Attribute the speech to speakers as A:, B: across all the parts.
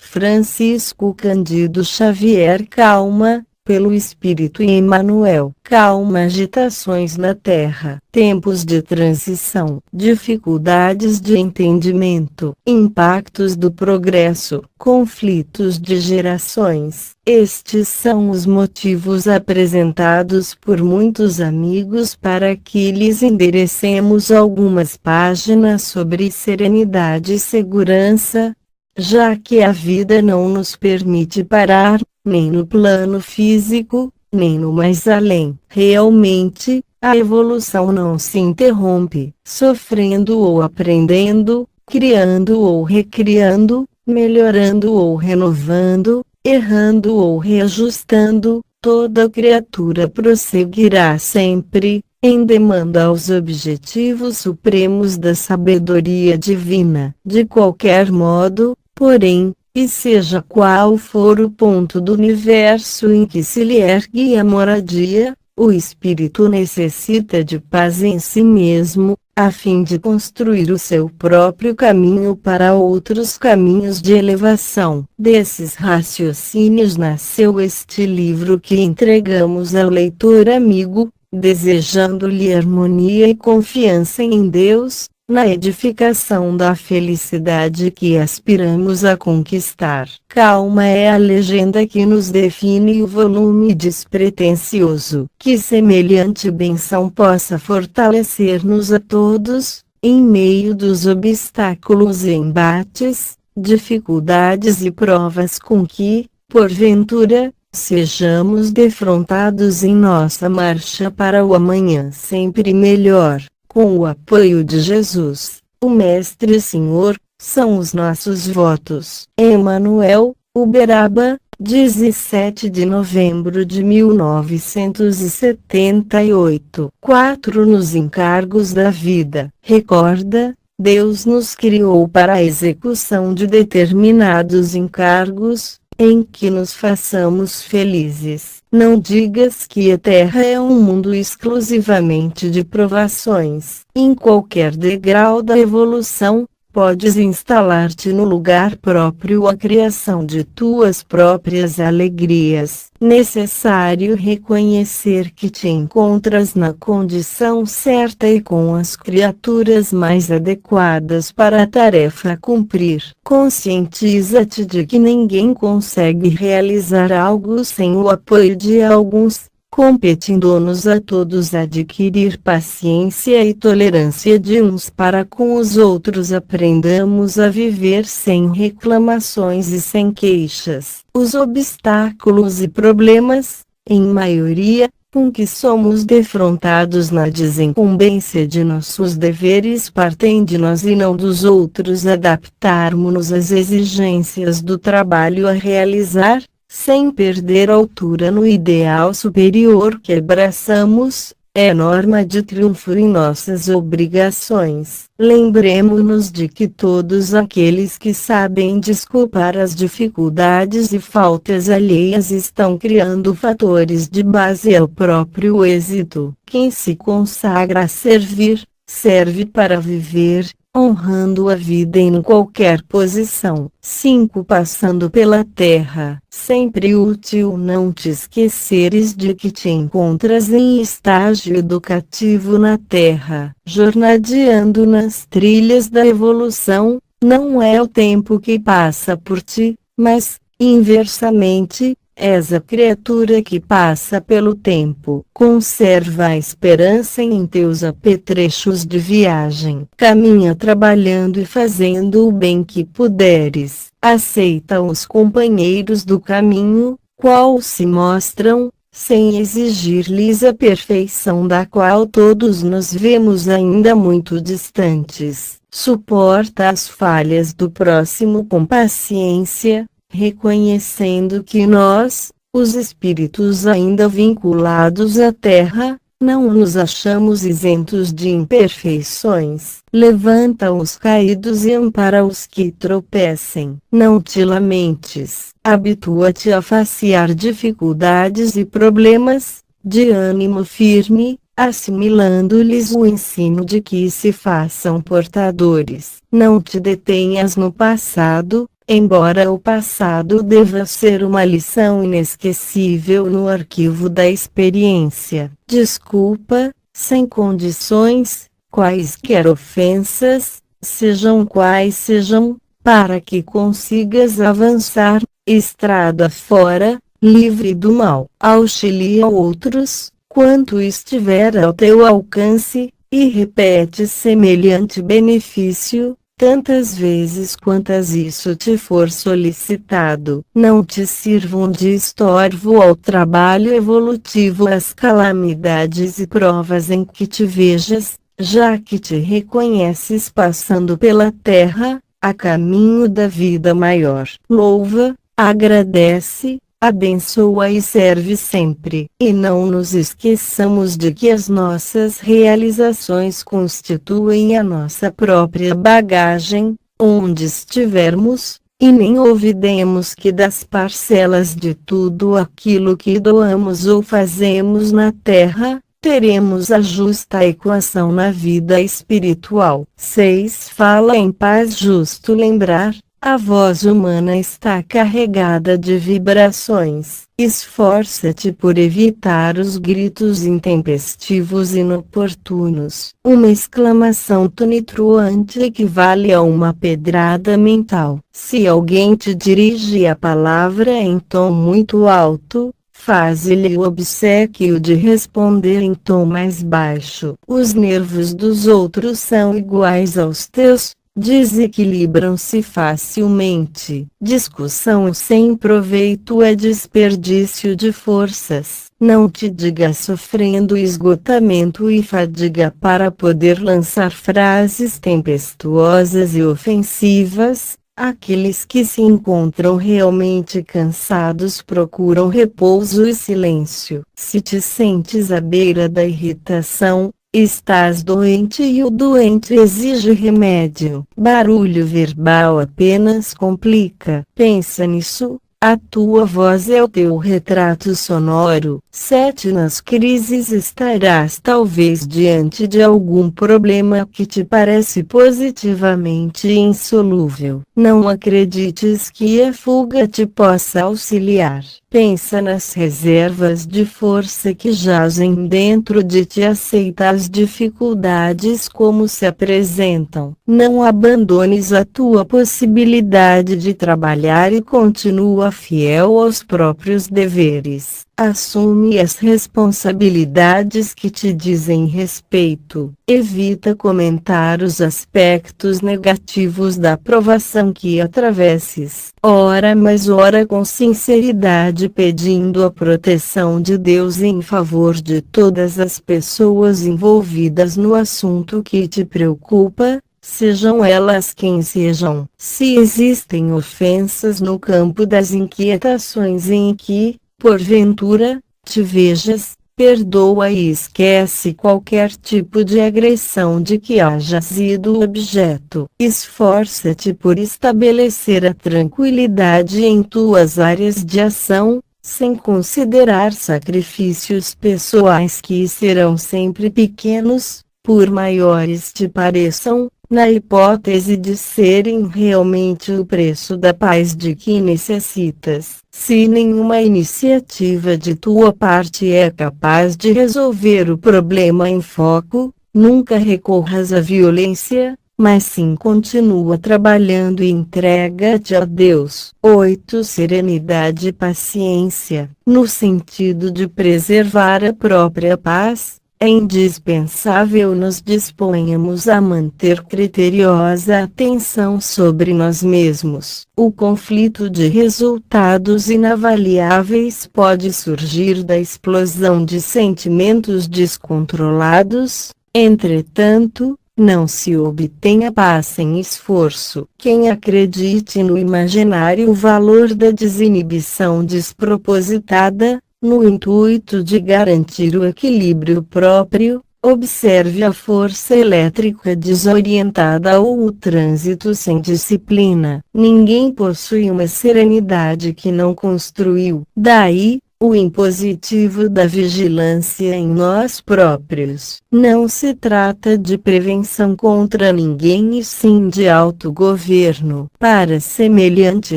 A: Francisco Cândido Xavier. Calma, pelo Espírito Emmanuel. Calma. Agitações na Terra, tempos de transição, dificuldades de entendimento, impactos do progresso, conflitos de gerações. Estes são os motivos apresentados por muitos amigos para que lhes enderecemos algumas páginas sobre serenidade e segurança, já que a vida não nos permite parar, nem no plano físico, nem no mais além. Realmente, a evolução não se interrompe, sofrendo ou aprendendo, criando ou recriando, melhorando ou renovando, errando ou reajustando. Toda criatura prosseguirá sempre, em demanda aos objetivos supremos da sabedoria divina. De qualquer modo, porém, e seja qual for o ponto do universo em que se lhe ergue a moradia, o espírito necessita de paz em si mesmo, a fim de construir o seu próprio caminho para outros caminhos de elevação. Desses raciocínios nasceu este livro que entregamos ao leitor amigo, desejando-lhe harmonia e confiança em Deus, na edificação da felicidade que aspiramos a conquistar. Calma é a legenda que nos define o volume despretensioso. Que semelhante bênção possa fortalecer-nos a todos, em meio dos obstáculos e embates, dificuldades e provas com que, porventura, sejamos defrontados em nossa marcha para o amanhã sempre melhor. Com o apoio de Jesus, o Mestre Senhor, são os nossos votos. Emmanuel, Uberaba, 17 de novembro de 1978. 4. Nos encargos da vida. Recorda, Deus nos criou para a execução de determinados encargos, em que nos façamos felizes. Não digas que a Terra é um mundo exclusivamente de provações. Em qualquer degrau da evolução, podes instalar-te no lugar próprio à criação de tuas próprias alegrias. Necessário reconhecer que te encontras na condição certa e com as criaturas mais adequadas para a tarefa a cumprir. Conscientiza-te de que ninguém consegue realizar algo sem o apoio de alguns, competindo-nos a todos adquirir paciência e tolerância de uns para com os outros. Aprendamos a viver sem reclamações e sem queixas. Os obstáculos e problemas, em maioria, com que somos defrontados na desincumbência de nossos deveres partem de nós e não dos outros. Adaptarmos-nos às exigências do trabalho a realizar, sem perder altura no ideal superior que abraçamos, é norma de triunfo em nossas obrigações. Lembremo-nos de que todos aqueles que sabem desculpar as dificuldades e faltas alheias estão criando fatores de base ao próprio êxito. Quem se consagra a servir, serve para viver, honrando a vida em qualquer posição. 5. Passando pela Terra. Sempre útil não te esqueceres de que te encontras em estágio educativo na Terra. Jornadeando nas trilhas da evolução, não é o tempo que passa por ti, mas, inversamente, és a criatura que passa pelo tempo. Conserva a esperança em teus apetrechos de viagem. Caminha trabalhando e fazendo o bem que puderes. Aceita os companheiros do caminho, qual se mostram, sem exigir-lhes a perfeição da qual todos nos vemos ainda muito distantes. Suporta as falhas do próximo com paciência, reconhecendo que nós, os espíritos ainda vinculados à Terra, não nos achamos isentos de imperfeições. Levanta os caídos e ampara os que tropeçam. Não te lamentes. Habitua-te a facear dificuldades e problemas, de ânimo firme, assimilando-lhes o ensino de que se façam portadores. Não te detenhas no passado, Embora o passado deva ser uma lição inesquecível no arquivo da experiência, desculpa, sem condições, quaisquer ofensas, sejam quais sejam, para que consigas avançar, estrada fora, livre do mal. Auxilia outros, quanto estiver ao teu alcance, e repete semelhante benefício, tantas vezes quantas isso te for solicitado. Não te sirvam de estorvo ao trabalho evolutivo as calamidades e provas em que te vejas, já que te reconheces passando pela terra, a caminho da vida maior. Louva, agradece, abençoa e serve sempre. E não nos esqueçamos de que as nossas realizações constituem a nossa própria bagagem, onde estivermos, e nem olvidemos que das parcelas de tudo aquilo que doamos ou fazemos na terra, teremos a justa equação na vida espiritual. 6. Fala em paz. Justo lembrar, a voz humana está carregada de vibrações. Esforça-te por evitar os gritos intempestivos e inoportunos. Uma exclamação tonitruante equivale a uma pedrada mental. Se alguém te dirige a palavra em tom muito alto, faze-lhe o obséquio de responder em tom mais baixo. Os nervos dos outros são iguais aos teus, desequilibram-se facilmente. Discussão sem proveito é desperdício de forças. Não te diga sofrendo esgotamento e fadiga para poder lançar frases tempestuosas e ofensivas. Aqueles que se encontram realmente cansados procuram repouso e silêncio. Se te sentes à beira da irritação, estás doente e o doente exige remédio. Barulho verbal apenas complica. Pensa nisso. A tua voz é o teu retrato sonoro. 7. Nas crises estarás talvez diante de algum problema que te parece positivamente insolúvel. Não acredites que a fuga te possa auxiliar. Pensa nas reservas de força que jazem dentro de ti. Aceita as dificuldades como se apresentam. Não abandones a tua possibilidade de trabalhar e continua fiel aos próprios deveres. Assume as responsabilidades que te dizem respeito. Evita comentar os aspectos negativos da provação que atravesses. Ora, mas ora com sinceridade, pedindo a proteção de Deus em favor de todas as pessoas envolvidas no assunto que te preocupa, sejam elas quem sejam. Se existem ofensas no campo das inquietações em que, porventura, te vejas, perdoa e esquece qualquer tipo de agressão de que haja sido objeto. Esforça-te por estabelecer a tranquilidade em tuas áreas de ação, sem considerar sacrifícios pessoais que serão sempre pequenos, por maiores te pareçam, na hipótese de serem realmente o preço da paz de que necessitas. Se nenhuma iniciativa de tua parte é capaz de resolver o problema em foco, nunca recorras à violência, mas sim continua trabalhando e entrega-te a Deus. 8. Serenidade e paciência. No sentido de preservar a própria paz, é indispensável nos disponhamos a manter criteriosa atenção sobre nós mesmos. O conflito de resultados inavaliáveis pode surgir da explosão de sentimentos descontrolados, entretanto, não se obtém a paz sem esforço. Quem acredite no imaginário valor da desinibição despropositada, no intuito de garantir o equilíbrio próprio, observe a força elétrica desorientada ou o trânsito sem disciplina. Ninguém possui uma serenidade que não construiu. Daí, o impositivo da vigilância em nós próprios. Não se trata de prevenção contra ninguém e sim de autogoverno. Para semelhante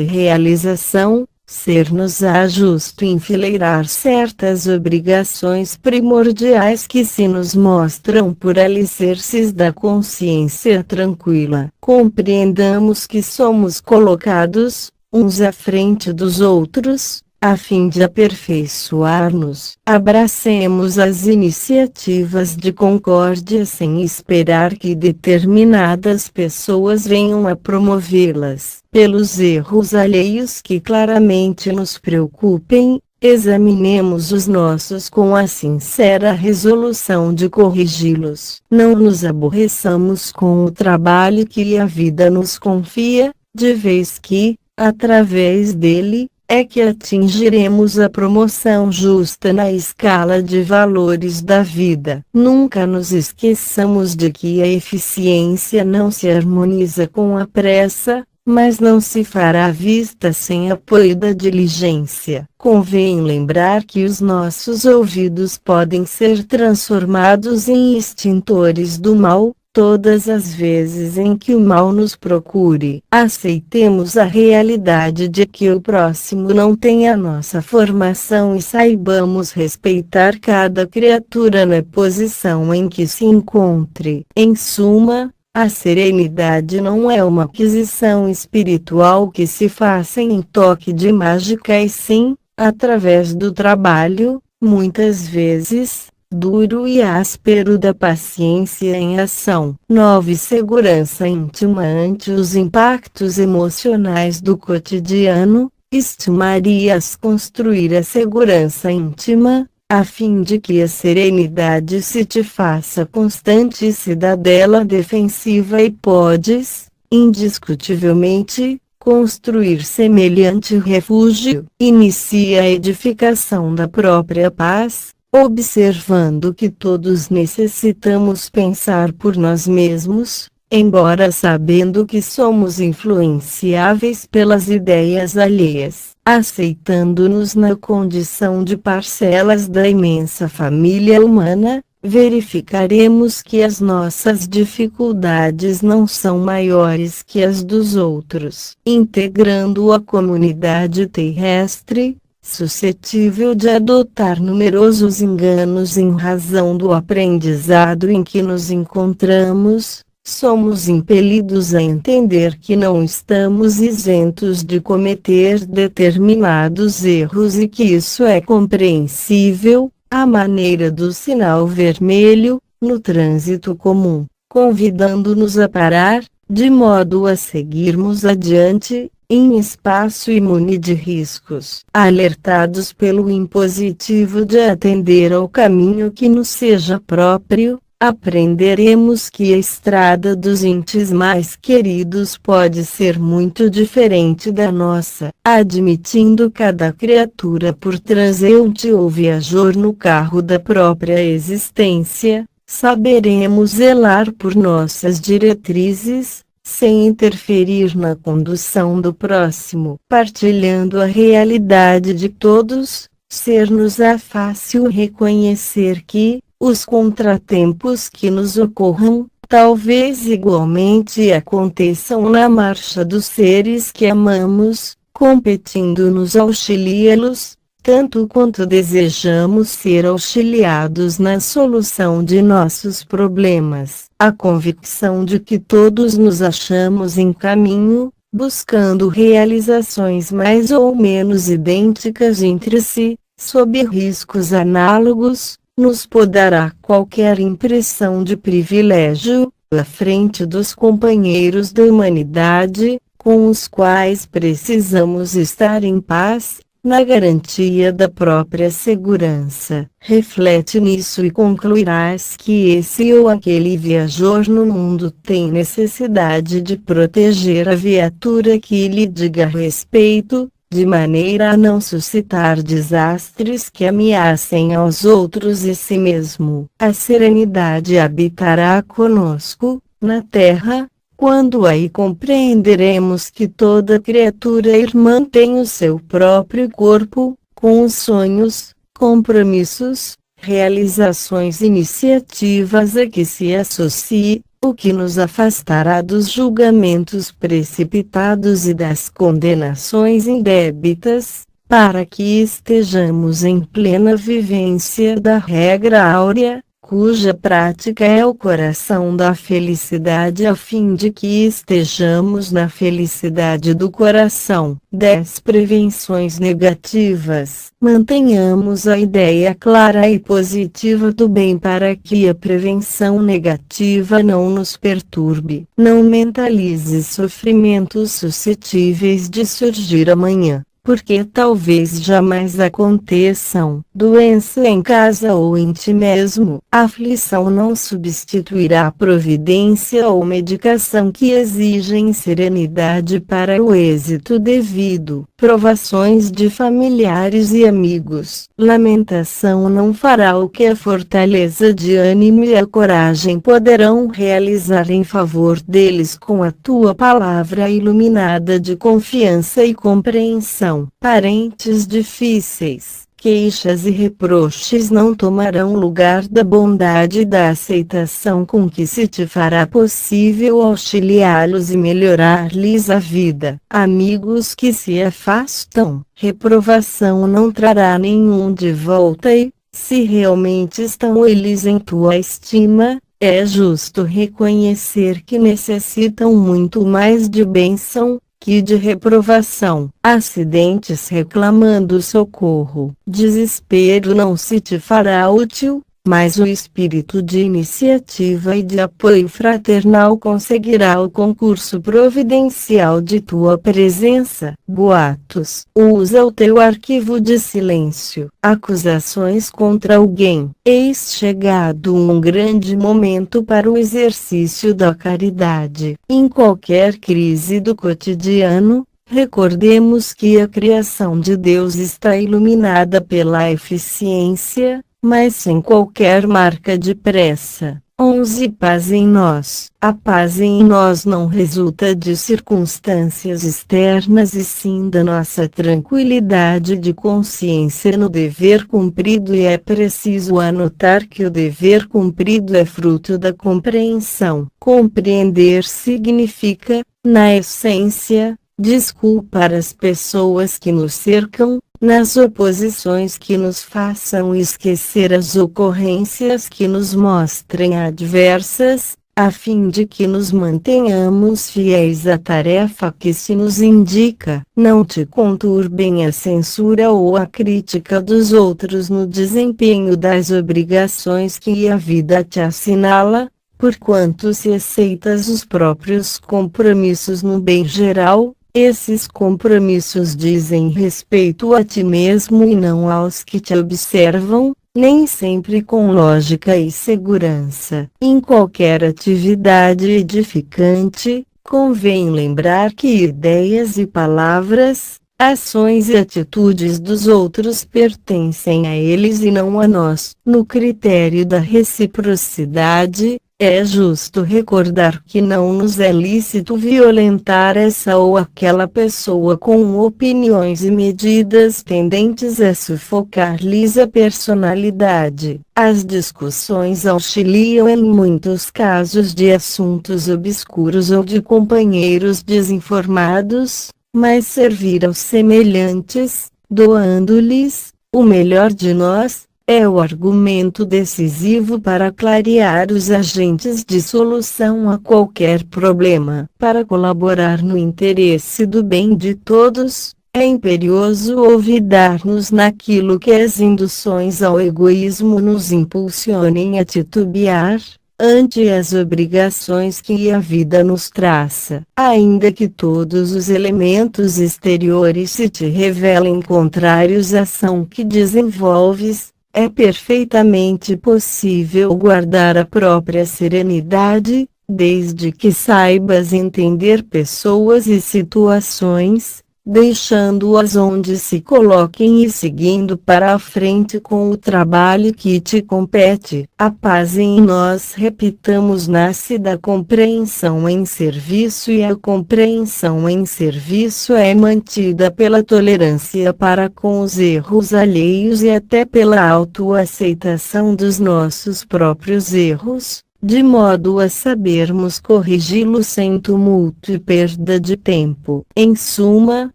A: realização, ser-nos-á justo enfileirar certas obrigações primordiais que se nos mostram por alicerces da consciência tranquila. Compreendamos que somos colocados, uns à frente dos outros, a fim de aperfeiçoar-nos. Abracemos as iniciativas de concórdia sem esperar que determinadas pessoas venham a promovê-las. Pelos erros alheios que claramente nos preocupem, examinemos os nossos com a sincera resolução de corrigi-los. Não nos aborreçamos com o trabalho que a vida nos confia, de vez que, através dele, é que atingiremos a promoção justa na escala de valores da vida. Nunca nos esqueçamos de que a eficiência não se harmoniza com a pressa, mas não se fará vista sem apoio da diligência. Convém lembrar que os nossos ouvidos podem ser transformados em extintores do mal, todas as vezes em que o mal nos procure. Aceitemos a realidade de que o próximo não tem a nossa formação e saibamos respeitar cada criatura na posição em que se encontre. Em suma, a serenidade não é uma aquisição espiritual que se faça em toque de mágica e sim, através do trabalho, muitas vezes, duro e áspero da paciência em ação. 9. Segurança íntima ante os impactos emocionais do cotidiano. Estimarias construir a segurança íntima, a fim de que a serenidade se te faça constante cidadela defensiva e podes, indiscutivelmente, construir semelhante refúgio. Inicia a edificação da própria paz, observando que todos necessitamos pensar por nós mesmos, embora sabendo que somos influenciáveis pelas ideias alheias. Aceitando-nos na condição de parcelas da imensa família humana, verificaremos que as nossas dificuldades não são maiores que as dos outros. Integrando a comunidade terrestre, suscetível de adotar numerosos enganos em razão do aprendizado em que nos encontramos, somos impelidos a entender que não estamos isentos de cometer determinados erros e que isso é compreensível, à maneira do sinal vermelho, no trânsito comum, convidando-nos a parar, de modo a seguirmos adiante, em espaço imune de riscos. Alertados pelo impositivo de atender ao caminho que nos seja próprio, aprenderemos que a estrada dos entes mais queridos pode ser muito diferente da nossa, admitindo cada criatura por transeunte ou viajor no carro da própria existência. Saberemos zelar por nossas diretrizes, sem interferir na condução do próximo. Partilhando a realidade de todos, ser-nos-á fácil reconhecer que, os contratempos que nos ocorram, talvez igualmente aconteçam na marcha dos seres que amamos, competindo-nos auxiliá-los, tanto quanto desejamos ser auxiliados na solução de nossos problemas. A convicção de que todos nos achamos em caminho, buscando realizações mais ou menos idênticas entre si, sob riscos análogos, nos podará qualquer impressão de privilégio, à frente dos companheiros da humanidade, com os quais precisamos estar em paz, na garantia da própria segurança. Reflete nisso e concluirás que esse ou aquele viajor no mundo tem necessidade de proteger a viatura que lhe diga respeito, de maneira a não suscitar desastres que ameacem aos outros e si mesmo. A serenidade habitará conosco, na terra, quando aí compreenderemos que toda criatura irmã tem o seu próprio corpo, com os sonhos, compromissos, realizações e iniciativas a que se associe, o que nos afastará dos julgamentos precipitados e das condenações indébitas, para que estejamos em plena vivência da regra áurea, cuja prática é o coração da felicidade, a fim de que estejamos na felicidade do coração. 10 prevenções negativas. Mantenhamos a ideia clara e positiva do bem para que a prevenção negativa não nos perturbe. Não mentalize sofrimentos suscetíveis de surgir amanhã, porque talvez jamais aconteçam. Doença em casa ou em ti mesmo. A aflição não substituirá a providência ou medicação que exigem serenidade para o êxito devido. Provações de familiares e amigos. Lamentação não fará o que a fortaleza de ânimo e a coragem poderão realizar em favor deles com a tua palavra iluminada de confiança e compreensão. Parentes difíceis. Queixas e reproches não tomarão lugar da bondade e da aceitação com que se te fará possível auxiliá-los e melhorar-lhes a vida. Amigos que se afastam, reprovação não trará nenhum de volta e, se realmente estão eles em tua estima, é justo reconhecer que necessitam muito mais de bênção que de reprovação. Acidentes reclamando socorro. Desespero não se te fará útil, mas o espírito de iniciativa e de apoio fraternal conseguirá o concurso providencial de tua presença. Boatos. Usa o teu arquivo de silêncio. Acusações contra alguém. Eis chegado um grande momento para o exercício da caridade. Em qualquer crise do cotidiano, recordemos que a criação de Deus está iluminada pela eficiência, mas sem qualquer marca de pressa. 11. Paz em nós. A paz em nós não resulta de circunstâncias externas e sim da nossa tranquilidade de consciência no dever cumprido, e é preciso anotar que o dever cumprido é fruto da compreensão. Compreender significa, na essência, desculpar as pessoas que nos cercam, nas oposições que nos façam esquecer as ocorrências que nos mostrem adversas, a fim de que nos mantenhamos fiéis à tarefa que se nos indica. Não te conturbem a censura ou a crítica dos outros no desempenho das obrigações que a vida te assinala, porquanto se aceitas os próprios compromissos no bem geral, esses compromissos dizem respeito a ti mesmo e não aos que te observam, nem sempre com lógica e segurança. Em qualquer atividade edificante, convém lembrar que ideias e palavras, ações e atitudes dos outros pertencem a eles e não a nós. No critério da reciprocidade, é justo recordar que não nos é lícito violentar essa ou aquela pessoa com opiniões e medidas tendentes a sufocar-lhes a personalidade. As discussões auxiliam em muitos casos de assuntos obscuros ou de companheiros desinformados, mas servir aos semelhantes, doando-lhes o melhor de nós, é o argumento decisivo para clarear os agentes de solução a qualquer problema. Para colaborar no interesse do bem de todos, é imperioso olvidar-nos naquilo que as induções ao egoísmo nos impulsionem a titubear, ante as obrigações que a vida nos traça. Ainda que todos os elementos exteriores se te revelem contrários à ação que desenvolves, é perfeitamente possível guardar a própria serenidade, desde que saibas entender pessoas e situações, deixando-as onde se coloquem e seguindo para a frente com o trabalho que te compete. A paz em nós, repitamos, nasce da compreensão em serviço, e a compreensão em serviço é mantida pela tolerância para com os erros alheios e até pela autoaceitação dos nossos próprios erros, de modo a sabermos corrigi-los sem tumulto e perda de tempo. Em suma,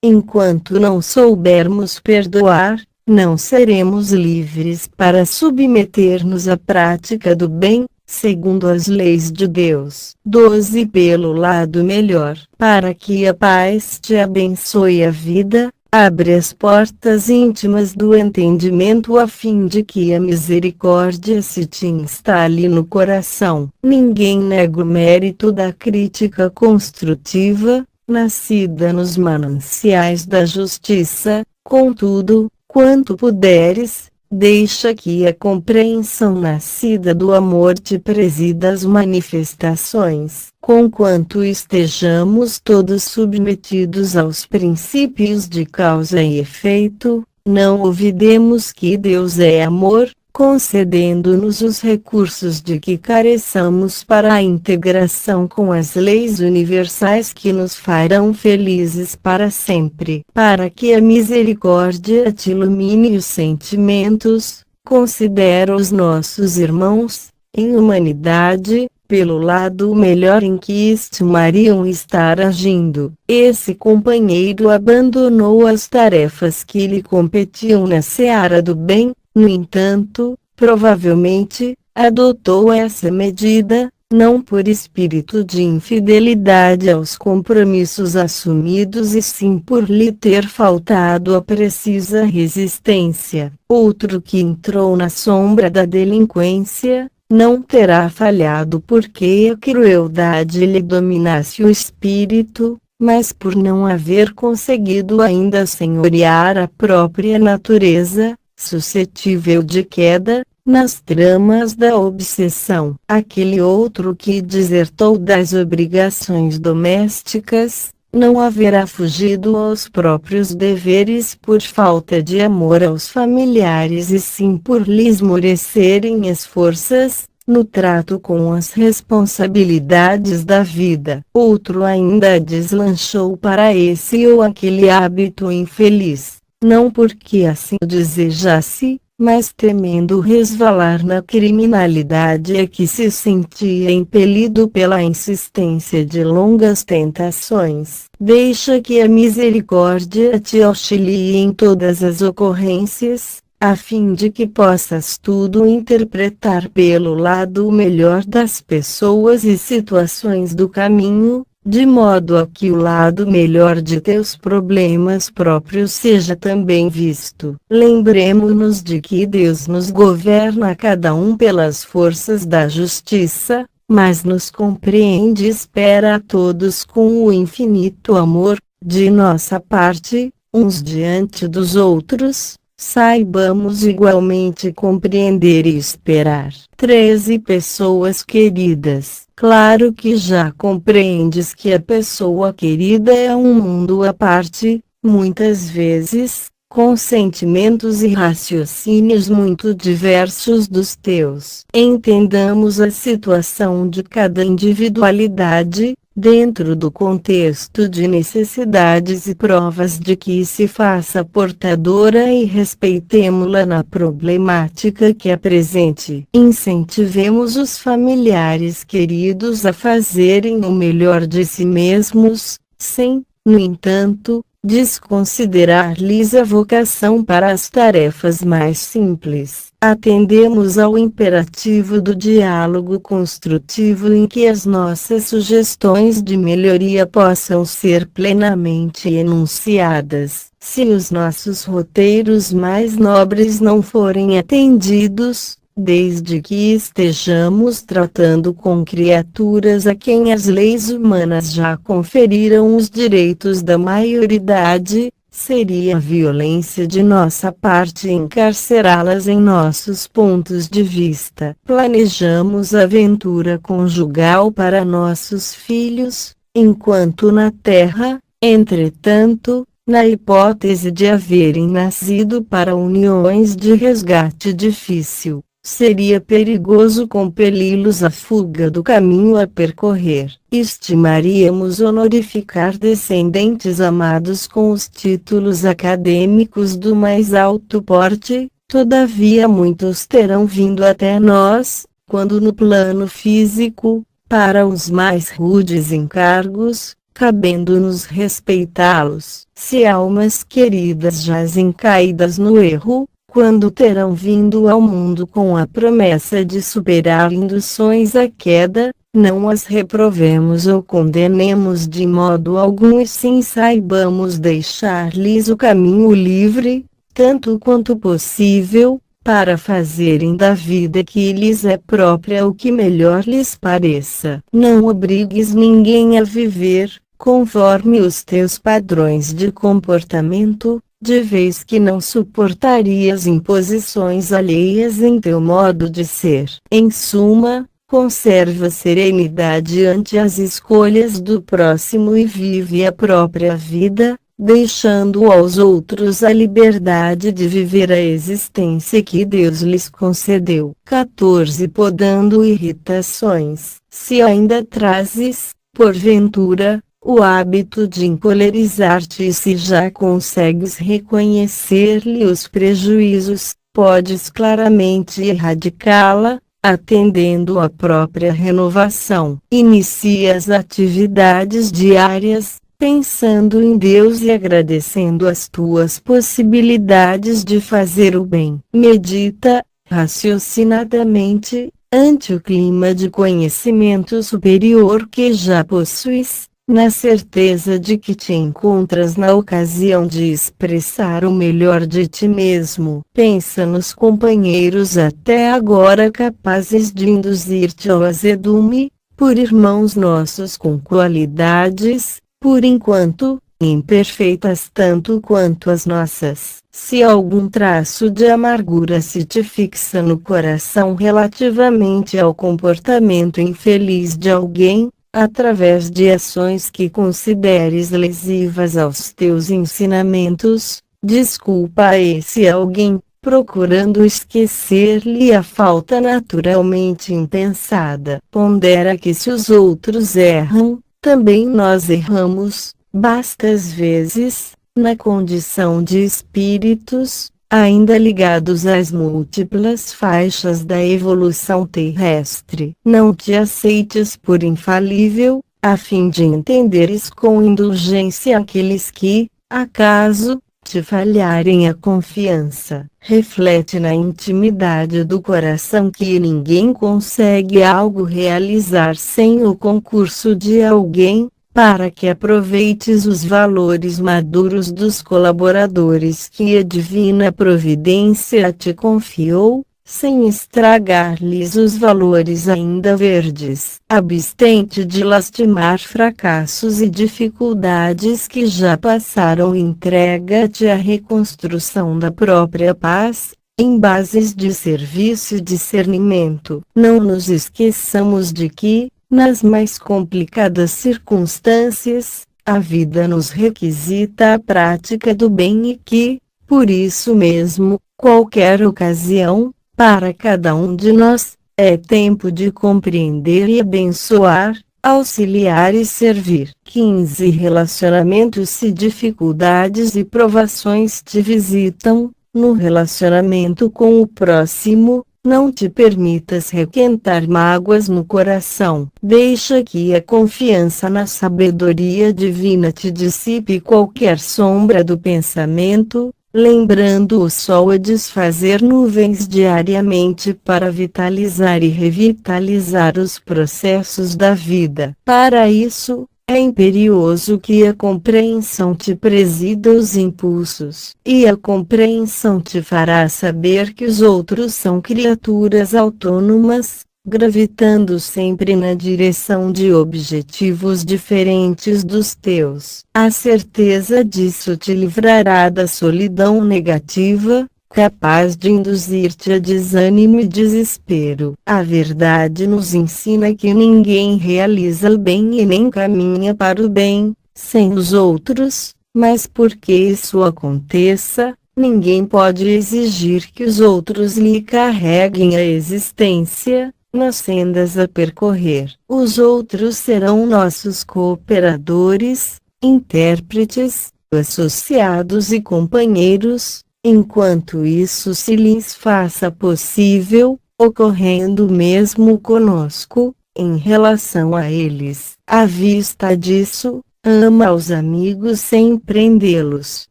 A: enquanto não soubermos perdoar, não seremos livres para submeter-nos à prática do bem, segundo as leis de Deus. 12. Pelo lado melhor. Para que a paz te abençoe a vida, abre as portas íntimas do entendimento a fim de que a misericórdia se te instale no coração. Ninguém nega o mérito da crítica construtiva, nascida nos mananciais da justiça. Contudo, quanto puderes, deixa que a compreensão nascida do amor te presida as manifestações. Conquanto estejamos todos submetidos aos princípios de causa e efeito, não olvidemos que Deus é amor, concedendo-nos os recursos de que careçamos para a integração com as leis universais que nos farão felizes para sempre. Para que a misericórdia te ilumine os sentimentos, considera os nossos irmãos, em humanidade, pelo lado melhor em que estimariam estar agindo. Esse companheiro abandonou as tarefas que lhe competiam na seara do bem. No entanto, provavelmente, adotou essa medida, não por espírito de infidelidade aos compromissos assumidos e sim por lhe ter faltado a precisa resistência. Outro que entrou na sombra da delinquência, não terá falhado porque a crueldade lhe dominasse o espírito, mas por não haver conseguido ainda senhorear a própria natureza, suscetível de queda, nas tramas da obsessão. Aquele outro que desertou das obrigações domésticas, não haverá fugido aos próprios deveres por falta de amor aos familiares e sim por lhe esmorecerem as forças, no trato com as responsabilidades da vida. Outro ainda deslanchou para esse ou aquele hábito infeliz, não porque assim o desejasse, mas temendo resvalar na criminalidade a que se sentia impelido pela insistência de longas tentações. Deixa que a misericórdia te auxilie em todas as ocorrências, a fim de que possas tudo interpretar pelo lado melhor das pessoas e situações do caminho, de modo a que o lado melhor de teus problemas próprios seja também visto. Lembremo-nos de que Deus nos governa a cada um pelas forças da justiça, mas nos compreende e espera a todos com o infinito amor, de nossa parte, uns diante dos outros. Saibamos igualmente compreender e esperar. 13. Pessoas queridas. Claro que já compreendes que a pessoa querida é um mundo à parte, muitas vezes, com sentimentos e raciocínios muito diversos dos teus. Entendamos a situação de cada individualidade, dentro do contexto de necessidades e provas de que se faça portadora e respeitemo-la na problemática que apresente. Incentivemos os familiares queridos a fazerem o melhor de si mesmos, sem, no entanto, desconsiderar-lhes a vocação para as tarefas mais simples. Atendemos ao imperativo do diálogo construtivo em que as nossas sugestões de melhoria possam ser plenamente enunciadas. Se os nossos roteiros mais nobres não forem atendidos, desde que estejamos tratando com criaturas a quem as leis humanas já conferiram os direitos da maioridade, seria violência de nossa parte encarcerá-las em nossos pontos de vista. Planejamos a aventura conjugal para nossos filhos, enquanto na terra, entretanto, na hipótese de haverem nascido para uniões de resgate difícil, seria perigoso compeli-los à fuga do caminho a percorrer. Estimaríamos honorificar descendentes amados com os títulos acadêmicos do mais alto porte, todavia muitos terão vindo até nós, quando no plano físico, para os mais rudes encargos, cabendo-nos respeitá-los. Se almas queridas jazem caídas no erro, quando terão vindo ao mundo com a promessa de superar induções à queda, não as reprovemos ou condenemos de modo algum, e sim saibamos deixar-lhes o caminho livre, tanto quanto possível, para fazerem da vida que lhes é própria o que melhor lhes pareça. Não obrigues ninguém a viver conforme os teus padrões de comportamento, de vez que não suportarias imposições alheias em teu modo de ser. Em suma, conserva serenidade ante as escolhas do próximo e vive a própria vida, deixando aos outros a liberdade de viver a existência que Deus lhes concedeu. 14. Podando irritações. Se ainda trazes, porventura, o hábito de encolerizar-te, e se já consegues reconhecer-lhe os prejuízos, podes claramente erradicá-la, atendendo à própria renovação. Inicia as atividades diárias, pensando em Deus e agradecendo as tuas possibilidades de fazer o bem. Medita, raciocinadamente, ante o clima de conhecimento superior que já possuis, na certeza de que te encontras na ocasião de expressar o melhor de ti mesmo. Pensa nos companheiros até agora capazes de induzir-te ao azedume, por irmãos nossos com qualidades, por enquanto, imperfeitas tanto quanto as nossas. Se algum traço de amargura se te fixa no coração relativamente ao comportamento infeliz de alguém, através de ações que consideres lesivas aos teus ensinamentos, desculpa a esse alguém, procurando esquecer-lhe a falta naturalmente impensada. Pondera que se os outros erram, também nós erramos, basta às vezes, na condição de espíritos, ainda ligados às múltiplas faixas da evolução terrestre. Não te aceites por infalível, a fim de entenderes com indulgência aqueles que, acaso, te falharem a confiança. Reflete na intimidade do coração que ninguém consegue algo realizar sem o concurso de alguém, para que aproveites os valores maduros dos colaboradores que a divina providência te confiou, sem estragar-lhes os valores ainda verdes. Abstente de lastimar fracassos e dificuldades que já passaram, entrega-te à reconstrução da própria paz, em bases de serviço e discernimento. Não nos esqueçamos de que, nas mais complicadas circunstâncias, a vida nos requisita a prática do bem e que, por isso mesmo, qualquer ocasião, para cada um de nós, é tempo de compreender e abençoar, auxiliar e servir. 15. Relacionamentos. Se dificuldades e provações te visitam, no relacionamento com o próximo, não te permitas requentar mágoas no coração. Deixa que a confiança na sabedoria divina te dissipe qualquer sombra do pensamento, lembrando o sol a desfazer nuvens diariamente para vitalizar e revitalizar os processos da vida. Para isso, é imperioso que a compreensão te presida os impulsos, e a compreensão te fará saber que os outros são criaturas autônomas, gravitando sempre na direção de objetivos diferentes dos teus. A certeza disso te livrará da solidão negativa, capaz de induzir-te a desânimo e desespero. A verdade nos ensina que ninguém realiza o bem e nem caminha para o bem, sem os outros, Mas porque isso aconteça, ninguém pode exigir que os outros lhe carreguem a existência, nas sendas a percorrer. Os outros serão nossos cooperadores, intérpretes, associados e companheiros, enquanto isso se lhes faça possível, ocorrendo mesmo conosco, em relação a eles. À vista disso, ama os amigos sem prendê-los.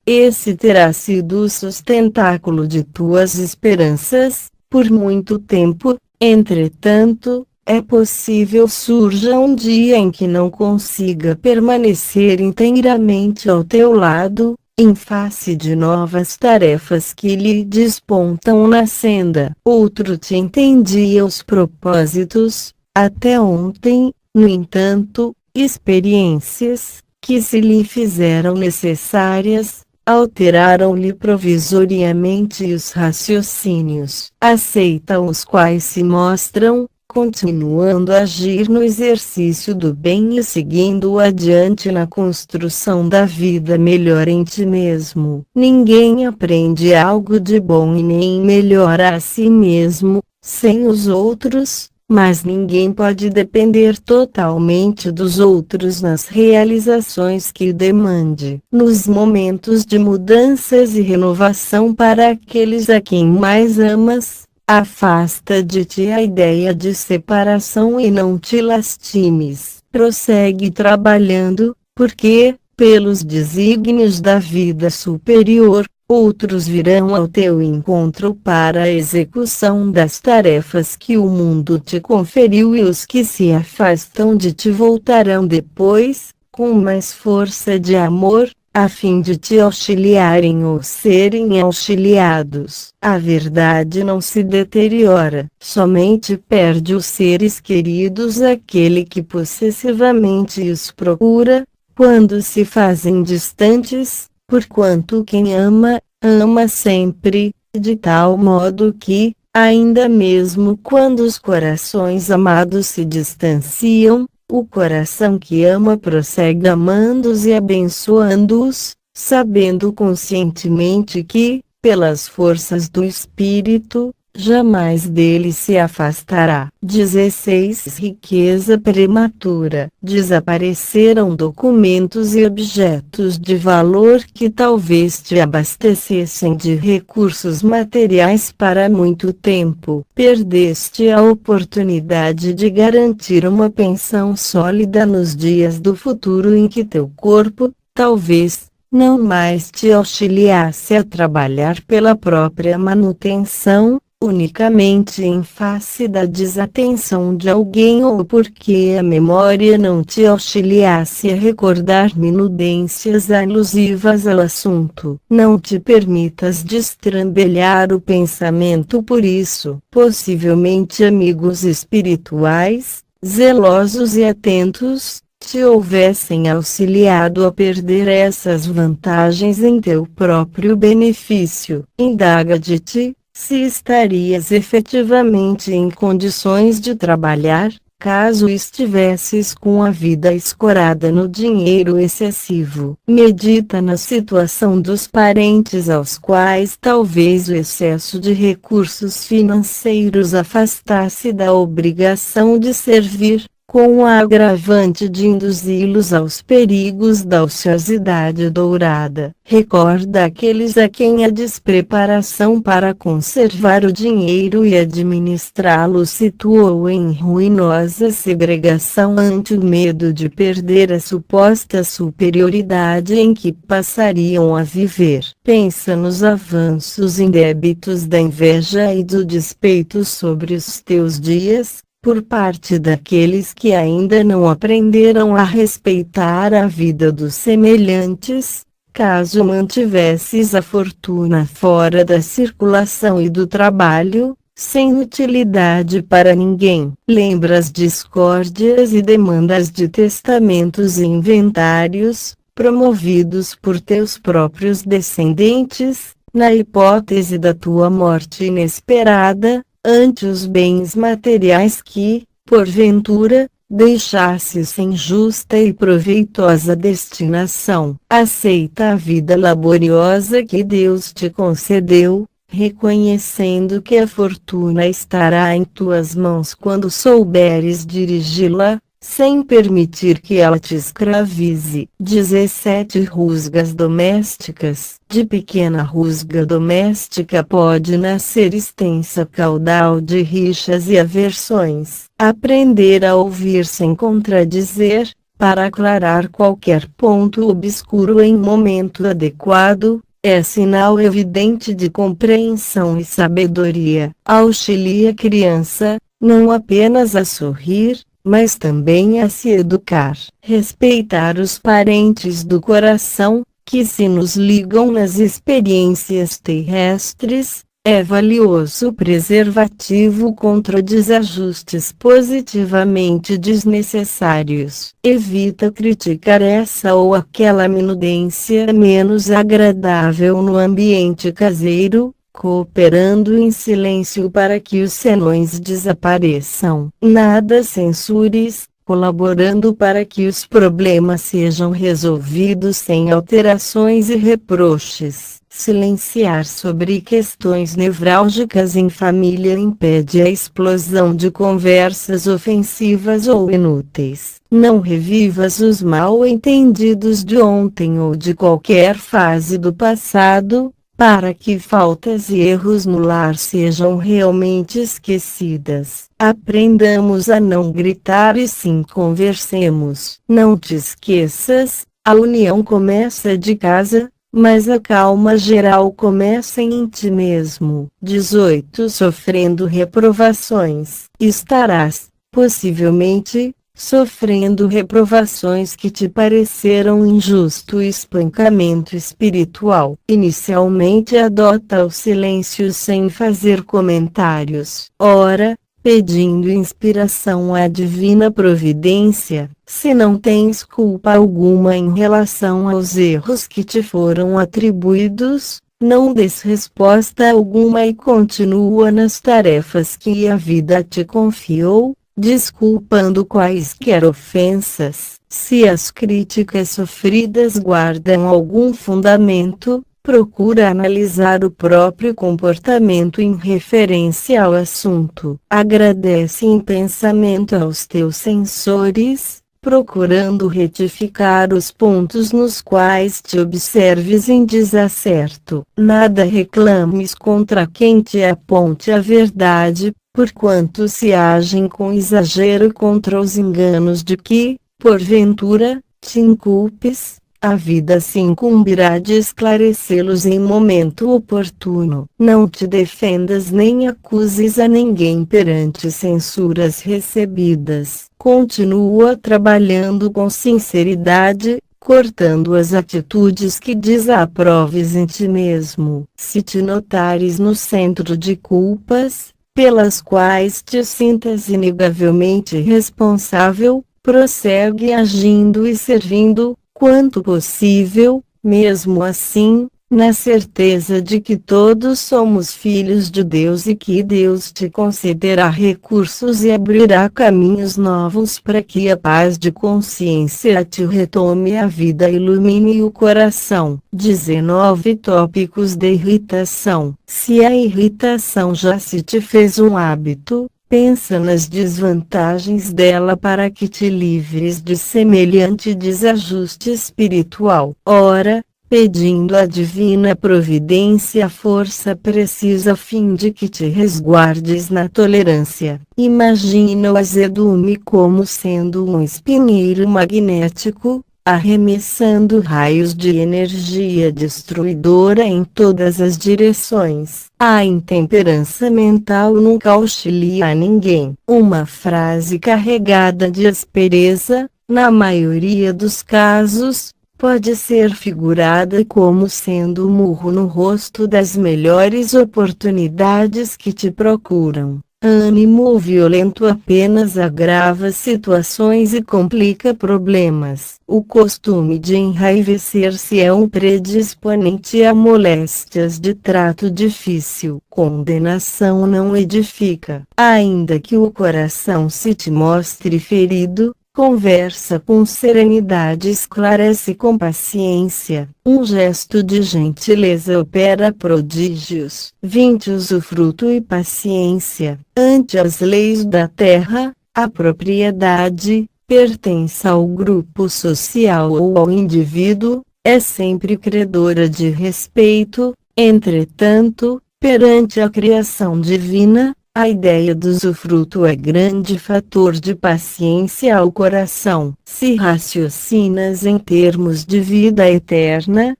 A: Esse terá sido o sustentáculo de tuas esperanças, por muito tempo. Entretanto, é possível surja um dia em que não consiga permanecer inteiramente ao teu lado, em face de novas tarefas que lhe despontam na senda. Outro te entendia os propósitos, até ontem, no entanto, experiências, que se lhe fizeram necessárias, alteraram-lhe provisoriamente os raciocínios. Aceita os quais se mostram, continuando a agir no exercício do bem e seguindo adiante na construção da vida melhor em ti mesmo. Ninguém aprende algo de bom e nem melhora a si mesmo, sem os outros. Mas ninguém pode depender totalmente dos outros nas realizações que demande. Nos momentos de mudanças e renovação para aqueles a quem mais amas, afasta de ti a ideia de separação e não te lastimes. Prossegue trabalhando, porque, pelos desígnios da vida superior, outros virão ao teu encontro para a execução das tarefas que o mundo te conferiu e os que se afastam de ti voltarão depois, com mais força de amor, a fim de te auxiliarem ou serem auxiliados. A verdade não se deteriora, somente perde os seres queridos aquele que possessivamente os procura, quando se fazem distantes. Porquanto quem ama, ama sempre, de tal modo que, ainda mesmo quando os corações amados se distanciam, o coração que ama prossegue amando-os e abençoando-os, sabendo conscientemente que, pelas forças do Espírito, jamais dele se afastará. 16. Riqueza prematura. Desapareceram documentos e objetos de valor que talvez te abastecessem de recursos materiais para muito tempo. Perdeste a oportunidade de garantir uma pensão sólida nos dias do futuro em que teu corpo, talvez, não mais te auxiliasse a trabalhar pela própria manutenção, unicamente em face da desatenção de alguém ou porque a memória não te auxiliasse a recordar minudências alusivas ao assunto. Não te permitas destrambelhar o pensamento por isso. Possivelmente amigos espirituais, zelosos e atentos, te houvessem auxiliado a perder essas vantagens em teu próprio benefício. Indaga de ti, se estarias efetivamente em condições de trabalhar, caso estivesses com a vida escorada no dinheiro excessivo. Medita na situação dos parentes aos quais talvez o excesso de recursos financeiros afastasse da obrigação de servir, com a agravante de induzi-los aos perigos da ociosidade dourada. Recorda aqueles a quem a despreparação para conservar o dinheiro e administrá-lo situou em ruinosa segregação ante o medo de perder a suposta superioridade em que passariam a viver. Pensa nos avanços indébitos da inveja e do despeito sobre os teus dias, por parte daqueles que ainda não aprenderam a respeitar a vida dos semelhantes, caso mantivesses a fortuna fora da circulação e do trabalho, sem utilidade para ninguém. Lembra as discórdias e demandas de testamentos e inventários, promovidos por teus próprios descendentes, na hipótese da tua morte inesperada, ante os bens materiais que, porventura, deixar-se sem justa e proveitosa destinação. Aceita a vida laboriosa que Deus te concedeu, reconhecendo que a fortuna estará em tuas mãos quando souberes dirigi-la, sem permitir que ela te escravize. 17 Rusgas domésticas. De pequena rusga doméstica pode nascer extensa caudal de rixas e aversões. Aprender a ouvir sem contradizer, para aclarar qualquer ponto obscuro em momento adequado, é sinal evidente de compreensão e sabedoria. Auxilia a criança, não apenas a sorrir, mas também a se educar. Respeitar os parentes do coração, que se nos ligam nas experiências terrestres, é valioso preservativo contra desajustes positivamente desnecessários. Evita criticar essa ou aquela minudência menos agradável no ambiente caseiro, cooperando em silêncio para que os senões desapareçam. Nada censures, colaborando para que os problemas sejam resolvidos sem alterações e reproches. Silenciar sobre questões nevrálgicas em família impede a explosão de conversas ofensivas ou inúteis. Não revivas os mal-entendidos de ontem ou de qualquer fase do passado, para que faltas e erros no lar sejam realmente esquecidas. Aprendamos a não gritar e sim conversemos. Não te esqueças, a união começa de casa, mas a calma geral começa em ti mesmo. 18 Sofrendo reprovações. Estarás, possivelmente, sofrendo reprovações que te pareceram injusto espancamento espiritual. Inicialmente adota o silêncio sem fazer comentários. Ora, pedindo inspiração à divina providência, se não tens culpa alguma em relação aos erros que te foram atribuídos, não des resposta alguma e continua nas tarefas que a vida te confiou, desculpando quaisquer ofensas. Se as críticas sofridas guardam algum fundamento, procura analisar o próprio comportamento em referência ao assunto. Agradece em pensamento aos teus censores, procurando retificar os pontos nos quais te observes em desacerto. Nada reclames contra quem te aponte a verdade, porquanto se agem com exagero contra os enganos de que, porventura, te inculpes. A vida se incumbirá de esclarecê-los em momento oportuno. Não te defendas nem acuses a ninguém perante censuras recebidas. Continua trabalhando com sinceridade, cortando as atitudes que desaproves em ti mesmo. Se te notares no centro de culpas, pelas quais te sintas inegavelmente responsável, prossegue agindo e servindo, quanto possível, mesmo assim, na certeza de que todos somos filhos de Deus e que Deus te concederá recursos e abrirá caminhos novos para que a paz de consciência te retome a vida e ilumine o coração. 19 Tópicos de irritação. Se a irritação já se te fez um hábito, pensa nas desvantagens dela para que te livres de semelhante desajuste espiritual. Ora, pedindo à divina providência a força precisa a fim de que te resguardes na tolerância. Imagina o azedume como sendo um espinheiro magnético, arremessando raios de energia destruidora em todas as direções. A intemperança mental nunca auxilia a ninguém. Uma frase carregada de aspereza, na maioria dos casos, pode ser figurada como sendo um murro no rosto das melhores oportunidades que te procuram. Ânimo violento apenas agrava situações e complica problemas. O costume de enraivecer-se é um predisponente a moléstias de trato difícil. Condenação não edifica. Ainda que o coração se te mostre ferido, conversa com serenidade, esclarece com paciência. Um gesto de gentileza opera prodígios. 20. Usufruto e paciência. Ante as leis da terra, a propriedade, pertence ao grupo social ou ao indivíduo, é sempre credora de respeito. Entretanto, perante a criação divina, a ideia do usufruto é grande fator de paciência ao coração. Se raciocinas em termos de vida eterna,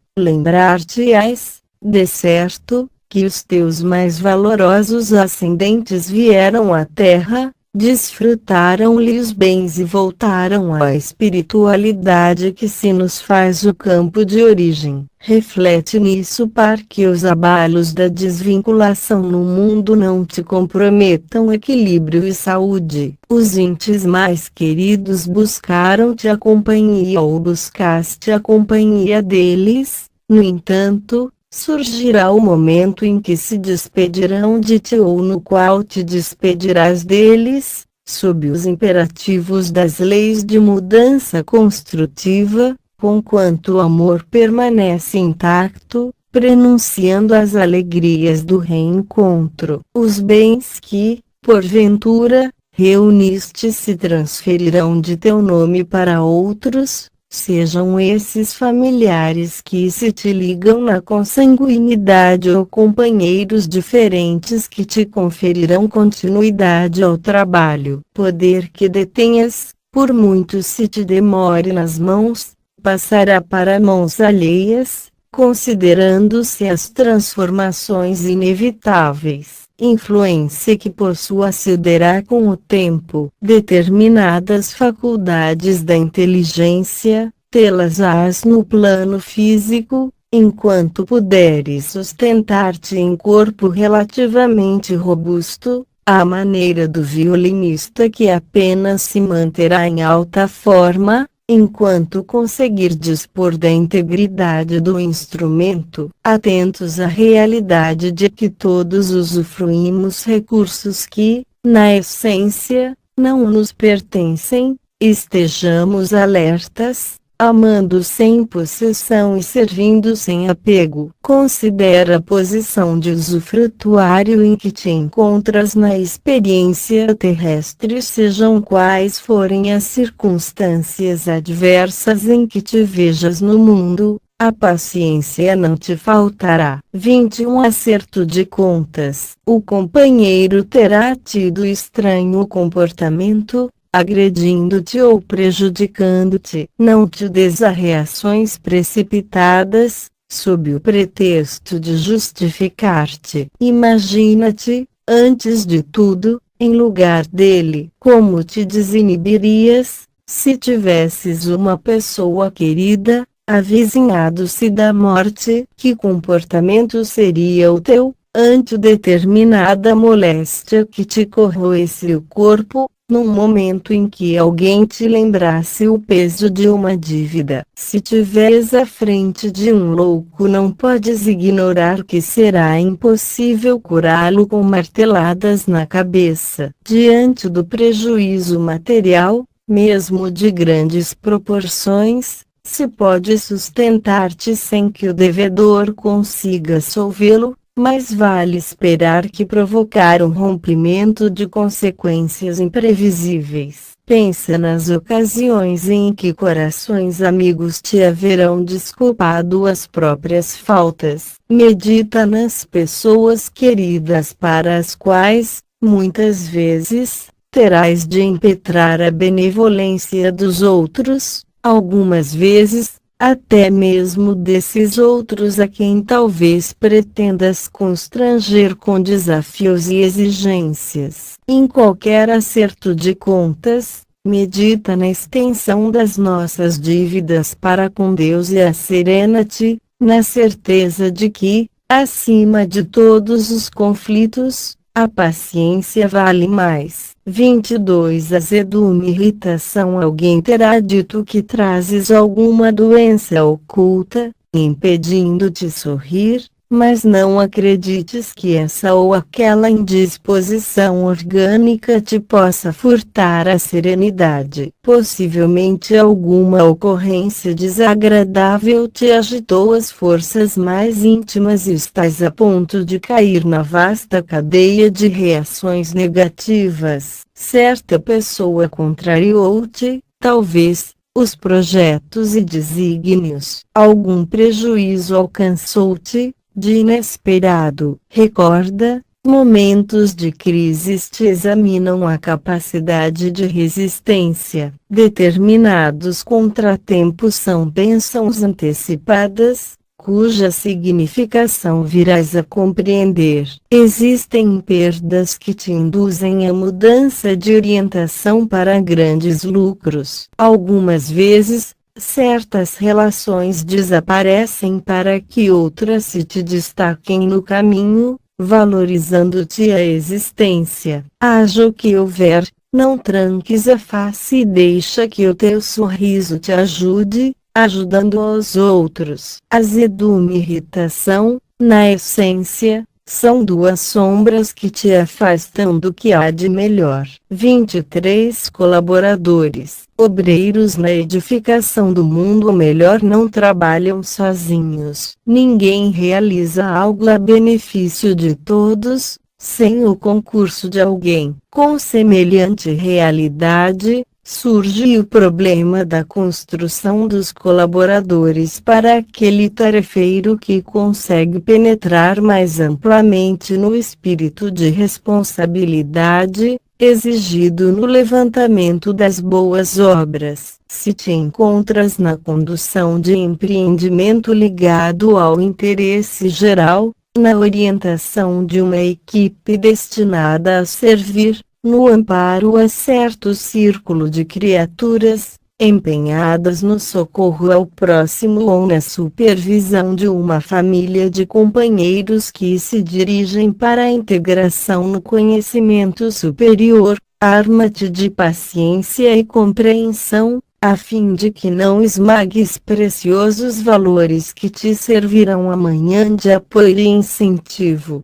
A: lembrar-te-ás, de certo, que os teus mais valorosos ascendentes vieram à Terra, desfrutaram-lhe os bens e voltaram à espiritualidade que se nos faz o campo de origem. Reflete nisso para que os abalos da desvinculação no mundo não te comprometam equilíbrio e saúde. Os entes mais queridos buscaram-te a companhia ou buscaste a companhia deles, no entanto, surgirá o momento em que se despedirão de ti ou no qual te despedirás deles, sob os imperativos das leis de mudança construtiva, conquanto o amor permanece intacto, prenunciando as alegrias do reencontro. Os bens que, porventura, reuniste se transferirão de teu nome para outros, sejam esses familiares que se te ligam na consanguinidade ou companheiros diferentes que te conferirão continuidade ao trabalho. Poder que detenhas, por muito se te demore nas mãos, passará para mãos alheias, considerando-se as transformações inevitáveis. Influência que possua cederá com o tempo. Determinadas faculdades da inteligência, tê-las-ás no plano físico, enquanto puderes sustentar-te em corpo relativamente robusto, à maneira do violinista que apenas se manterá em alta forma, enquanto conseguir dispor da integridade do instrumento, atentos à realidade de que todos usufruímos recursos que, na essência, não nos pertencem, estejamos alertas, amando sem possessão e servindo sem apego. Considera a posição de usufrutuário em que te encontras na experiência terrestre, sejam quais forem as circunstâncias adversas em que te vejas no mundo, a paciência não te faltará. 21. Acerto de contas. O companheiro terá tido estranho comportamento, agredindo-te ou prejudicando-te. Não te des a reações precipitadas, sob o pretexto de justificar-te. Imagina-te, antes de tudo, em lugar dele. Como te desinibirias, se tivesses uma pessoa querida, avizinhado-se da morte? Que comportamento seria o teu, ante determinada moléstia que te corroesse o corpo, num momento em que alguém te lembrasse o peso de uma dívida? Se tiveres à frente de um louco, não podes ignorar que será impossível curá-lo com marteladas na cabeça. Diante do prejuízo material, mesmo de grandes proporções, se pode sustentar-te sem que o devedor consiga solvê-lo, mas vale esperar que provocar um rompimento de consequências imprevisíveis. Pensa nas ocasiões em que corações amigos te haverão desculpado as próprias faltas. Medita nas pessoas queridas para as quais, muitas vezes, terás de impetrar a benevolência dos outros, algumas vezes, até mesmo desses outros a quem talvez pretendas constranger com desafios e exigências. Em qualquer acerto de contas, medita na extensão das nossas dívidas para com Deus e asserena-te, na certeza de que, acima de todos os conflitos, A paciência vale mais. 22 Azedume, irritação. Alguém terá dito que trazes alguma doença oculta, impedindo-te sorrir, mas não acredites que essa ou aquela indisposição orgânica te possa furtar a serenidade. Possivelmente alguma ocorrência desagradável te agitou as forças mais íntimas e estás a ponto de cair na vasta cadeia de reações negativas. Certa pessoa contrariou-te, talvez, os projetos e desígnios. Algum prejuízo alcançou-te, de inesperado. Recorda, momentos de crises te examinam a capacidade de resistência. Determinados contratempos são bênçãos antecipadas, cuja significação virás a compreender. Existem perdas que te induzem a mudança de orientação para grandes lucros. Algumas vezes, certas relações desaparecem para que outras se te destaquem no caminho, valorizando-te a existência. Haja o que houver, não tranques a face e deixa que o teu sorriso te ajude, ajudando os outros. Azedume e irritação, na essência, são duas sombras que te afastam do que há de melhor. 23 Colaboradores. Obreiros na edificação do mundo melhor não trabalham sozinhos. Ninguém realiza algo a benefício de todos, sem o concurso de alguém. Com semelhante realidade, surge o problema da construção dos colaboradores para aquele tarefeiro que consegue penetrar mais amplamente no espírito de responsabilidade, exigido no levantamento das boas obras. Se te encontras na condução de empreendimento ligado ao interesse geral, na orientação de uma equipe destinada a servir, no amparo a certo círculo de criaturas, empenhadas no socorro ao próximo ou na supervisão de uma família de companheiros que se dirigem para a integração no conhecimento superior, arma-te de paciência e compreensão, a fim de que não esmagues preciosos valores que te servirão amanhã de apoio e incentivo.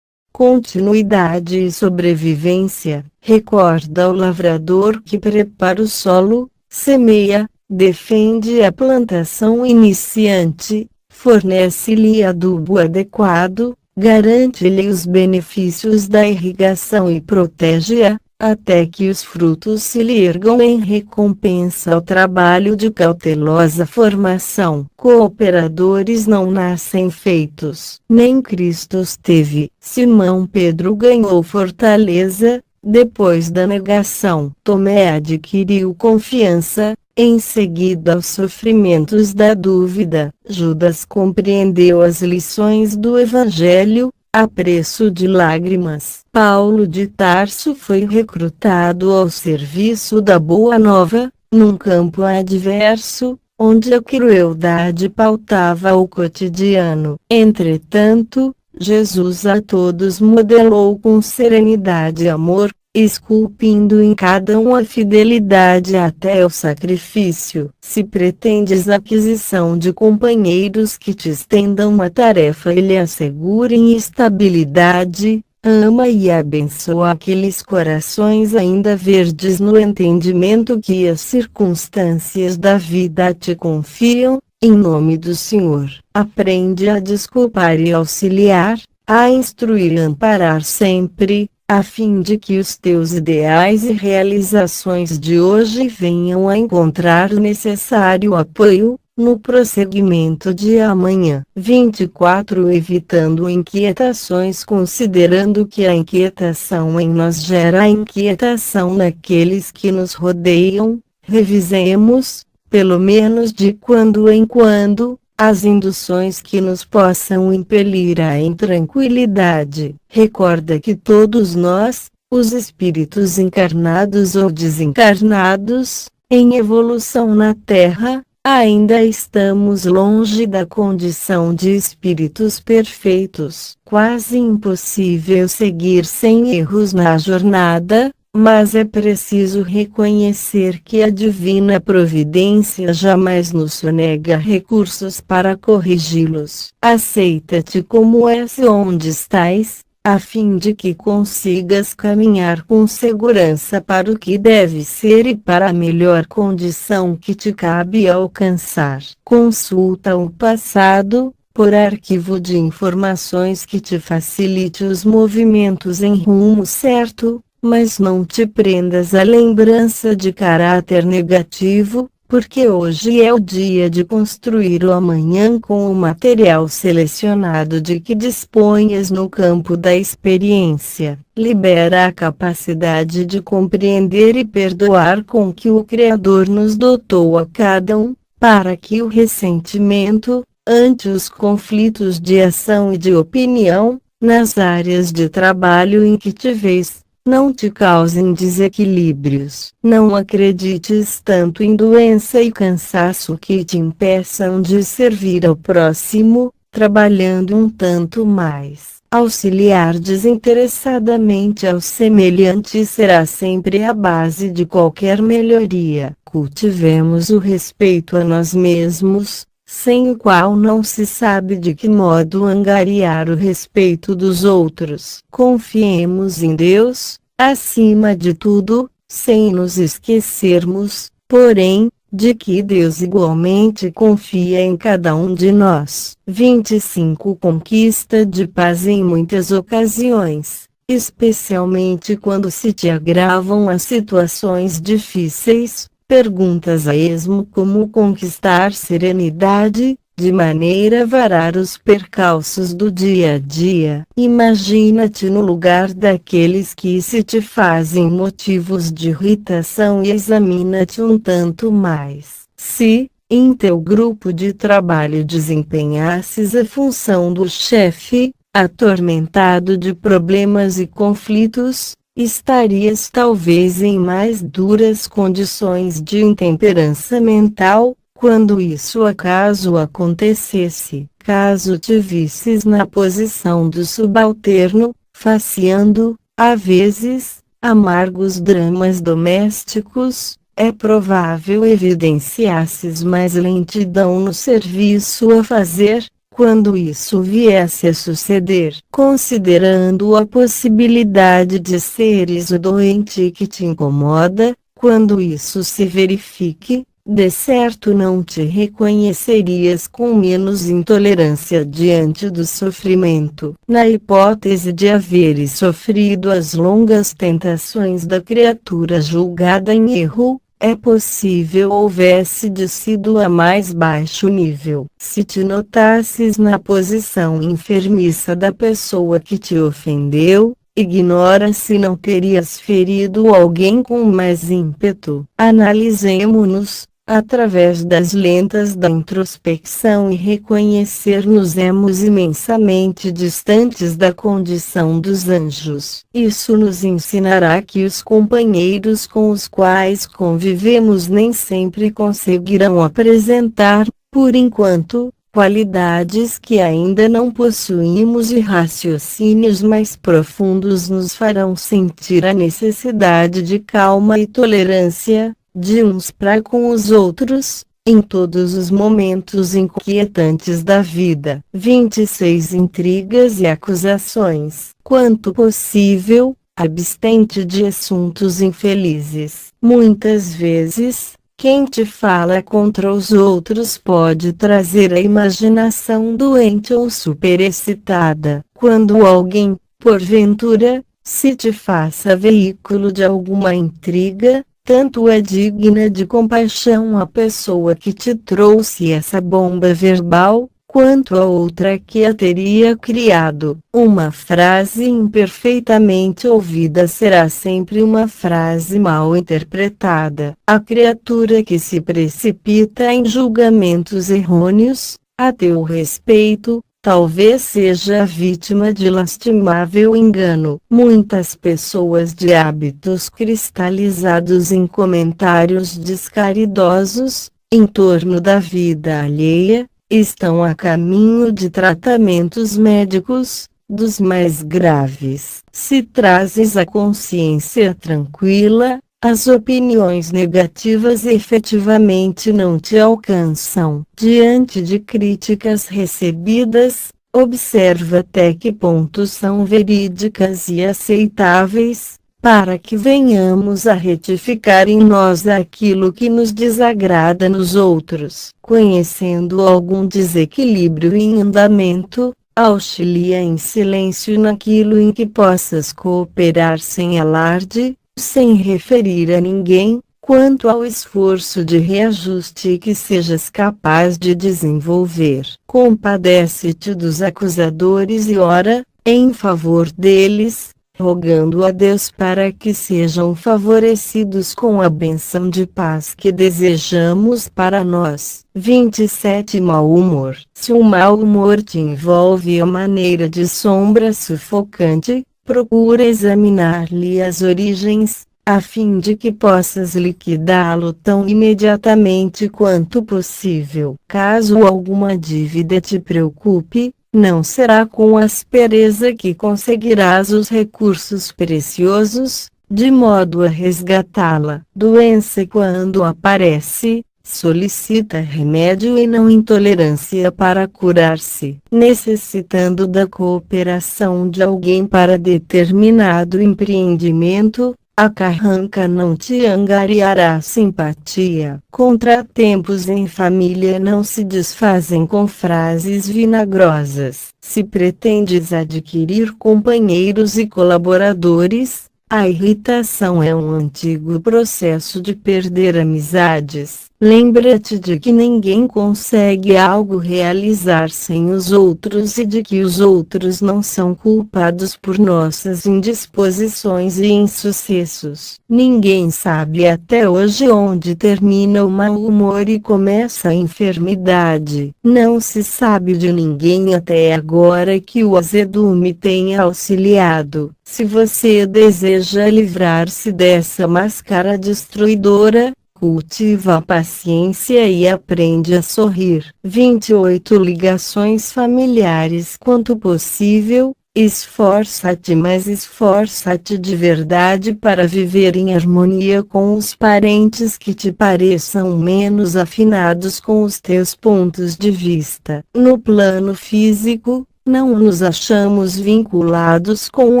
A: Continuidade e sobrevivência. Recorda o lavrador que prepara o solo, semeia, defende a plantação iniciante, fornece-lhe adubo adequado, garante-lhe os benefícios da irrigação e protege-a, até que os frutos se lhe ergam em recompensa ao trabalho de cautelosa formação. Cooperadores não nascem feitos. Nem Cristo os teve. Simão Pedro ganhou fortaleza, depois da negação. Tomé adquiriu confiança, em seguida aos sofrimentos da dúvida. Judas compreendeu as lições do Evangelho, a preço de lágrimas. Paulo de Tarso foi recrutado ao serviço da Boa Nova, num campo adverso, onde a crueldade pautava o cotidiano. Entretanto, Jesus a todos modelou com serenidade e amor, esculpindo em cada um a fidelidade até o sacrifício. Se pretendes a aquisição de companheiros que te estendam uma tarefa e lhe assegurem estabilidade, ama e abençoa aqueles corações ainda verdes no entendimento que as circunstâncias da vida te confiam, em nome do Senhor. Aprende a desculpar e auxiliar, a instruir e amparar sempre, a fim de que os teus ideais e realizações de hoje venham a encontrar o necessário apoio, no prosseguimento de amanhã. 24 Evitando inquietações. Considerando que a inquietação em nós gera a inquietação naqueles que nos rodeiam, revisemos, pelo menos de quando em quando, as induções que nos possam impelir à intranquilidade. Recorda que todos nós, os espíritos encarnados ou desencarnados, em evolução na Terra, Ainda estamos longe da condição de espíritos perfeitos. Quase impossível seguir sem erros na jornada, mas é preciso reconhecer que a divina providência jamais nos sonega recursos para corrigi-los. Aceita-te como és e onde estás, a fim de que consigas caminhar com segurança para o que deve ser e para a melhor condição que te cabe alcançar. Consulta o passado, por arquivo de informações que te facilite os movimentos em rumo certo, mas não te prendas à lembrança de caráter negativo, porque hoje é o dia de construir o amanhã com o material selecionado de que disponhas no campo da experiência. Libera a capacidade de compreender e perdoar com que o Criador nos dotou a cada um, para que o ressentimento, ante os conflitos de ação e de opinião, nas áreas de trabalho em que te vês, não te causem desequilíbrios. Não acredites tanto em doença e cansaço que te impeçam de servir ao próximo, trabalhando um tanto mais. Auxiliar desinteressadamente ao semelhante será sempre a base de qualquer melhoria. Cultivemos o respeito a nós mesmos, sem o qual não se sabe de que modo angariar o respeito dos outros. Confiemos em Deus, acima de tudo, sem nos esquecermos, porém, de que Deus igualmente confia em cada um de nós. 25. Conquista de paz em muitas ocasiões, especialmente quando se te agravam as situações difíceis. Perguntas a esmo como conquistar serenidade, de maneira a varar os percalços do dia a dia. Imagina-te no lugar daqueles que se te fazem motivos de irritação e examina-te um tanto mais. Se, em teu grupo de trabalho desempenhasses a função do chefe, atormentado de problemas e conflitos, estarias talvez em mais duras condições de intemperança mental, quando isso acaso acontecesse. Caso te visses na posição do subalterno, faceando, às vezes, amargos dramas domésticos, é provável evidenciasses mais lentidão no serviço a fazer, quando isso viesse a suceder. Considerando a possibilidade de seres o doente que te incomoda, quando isso se verifique, de certo não te reconhecerias com menos intolerância diante do sofrimento. Na hipótese de haveres sofrido as longas tentações da criatura julgada em erro, é possível houvesse descido a mais baixo nível. Se te notasses na posição enfermiça da pessoa que te ofendeu, ignora se não terias ferido alguém com mais ímpeto. Analisemo-nos, através das lentas da introspecção e reconhecer-nos-emos imensamente distantes da condição dos anjos. Isso nos ensinará que os companheiros com os quais convivemos nem sempre conseguirão apresentar, por enquanto, qualidades que ainda não possuímos e raciocínios mais profundos nos farão sentir a necessidade de calma e tolerância, de uns para com os outros, em todos os momentos inquietantes da vida. 26. Intrigas e acusações. Quanto possível, abstente de assuntos infelizes. Muitas vezes, quem te fala contra os outros pode trazer a imaginação doente ou superexcitada. Quando alguém, porventura, se te faça veículo de alguma intriga, tanto é digna de compaixão a pessoa que te trouxe essa bomba verbal, quanto a outra que a teria criado. Uma frase imperfeitamente ouvida será sempre uma frase mal interpretada. A criatura que se precipita em julgamentos errôneos, a teu respeito, talvez seja a vítima de lastimável engano. Muitas pessoas de hábitos cristalizados em comentários descaridosos, em torno da vida alheia, estão a caminho de tratamentos médicos, dos mais graves. Se trazes a consciência tranquila, as opiniões negativas efetivamente não te alcançam. Diante de críticas recebidas, observa até que ponto são verídicas e aceitáveis, para que venhamos a retificar em nós aquilo que nos desagrada nos outros. Conhecendo algum desequilíbrio em andamento, auxilia em silêncio naquilo em que possas cooperar sem alarde, sem referir a ninguém, quanto ao esforço de reajuste que sejas capaz de desenvolver. Compadece-te dos acusadores e ora, em favor deles, rogando a Deus para que sejam favorecidos com a bênção de paz que desejamos para nós. 27. Mau humor. Se o mau humor te envolve a maneira de sombra sufocante, procura examinar-lhe as origens, a fim de que possas liquidá-lo tão imediatamente quanto possível. Caso alguma dívida te preocupe, não será com aspereza que conseguirás os recursos preciosos, de modo a resgatá-la. Doença quando aparece, solicita remédio e não intolerância para curar-se. Necessitando da cooperação de alguém para determinado empreendimento, a carranca não te angariará simpatia. Contratempos em família não se desfazem com frases vinagrosas. Se pretendes adquirir companheiros e colaboradores, a irritação é um antigo processo de perder amizades. Lembra-te de que ninguém consegue algo realizar sem os outros e de que os outros não são culpados por nossas indisposições e insucessos. Ninguém sabe até hoje onde termina o mau humor e começa a enfermidade. Não se sabe de ninguém até agora que o azedume tenha auxiliado. Se você deseja livrar-se dessa máscara destruidora, cultiva a paciência e aprende a sorrir. 28. Ligações familiares. Quanto possível, esforça-te, mas esforça-te de verdade para viver em harmonia com os parentes que te pareçam menos afinados com os teus pontos de vista. No plano físico, não nos achamos vinculados com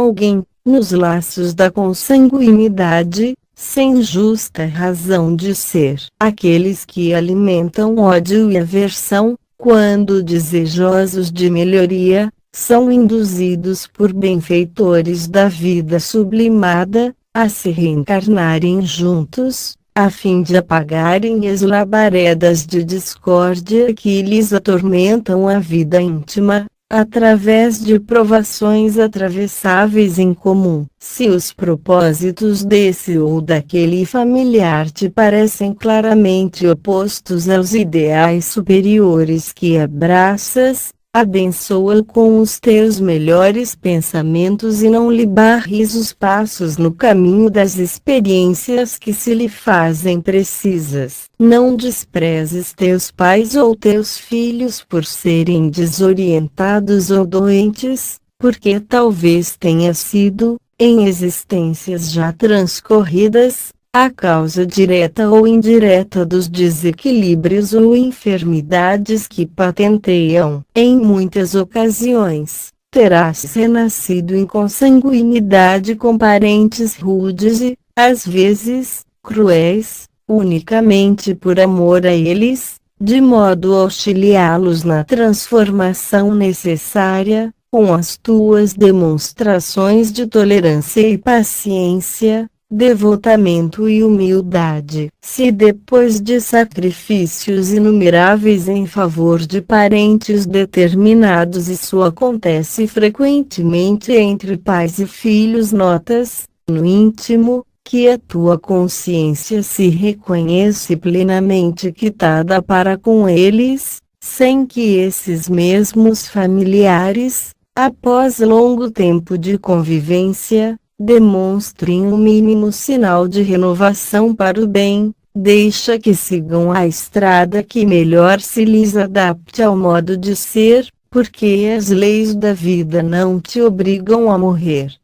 A: alguém, nos laços da consanguinidade, sem justa razão de ser. Aqueles que alimentam ódio e aversão, quando desejosos de melhoria, são induzidos por benfeitores da vida sublimada, a se reencarnarem juntos, a fim de apagarem as labaredas de discórdia que lhes atormentam a vida íntima, através de provações atravessáveis em comum. Se os propósitos desse ou daquele familiar te parecem claramente opostos aos ideais superiores que abraças, abençoa-o com os teus melhores pensamentos e não lhe barres os passos no caminho das experiências que se lhe fazem precisas. Não desprezes teus pais ou teus filhos por serem desorientados ou doentes, porque talvez tenha sido, em existências já transcorridas, a causa direta ou indireta dos desequilíbrios ou enfermidades que patenteiam. Em muitas ocasiões, terás renascido em consanguinidade com parentes rudes e, às vezes, cruéis, unicamente por amor a eles, de modo a auxiliá-los na transformação necessária, com as tuas demonstrações de tolerância e paciência, devotamento e humildade. Se depois de sacrifícios inumeráveis em favor de parentes determinados, isso acontece frequentemente entre pais e filhos, notas, no íntimo, que a tua consciência se reconhece plenamente quitada para com eles, sem que esses mesmos familiares, após longo tempo de convivência, demonstrem o mínimo sinal de renovação para o bem, Deixa que sigam a estrada que melhor se lhes adapte ao modo de ser, porque as leis da vida não te obrigam a morrer.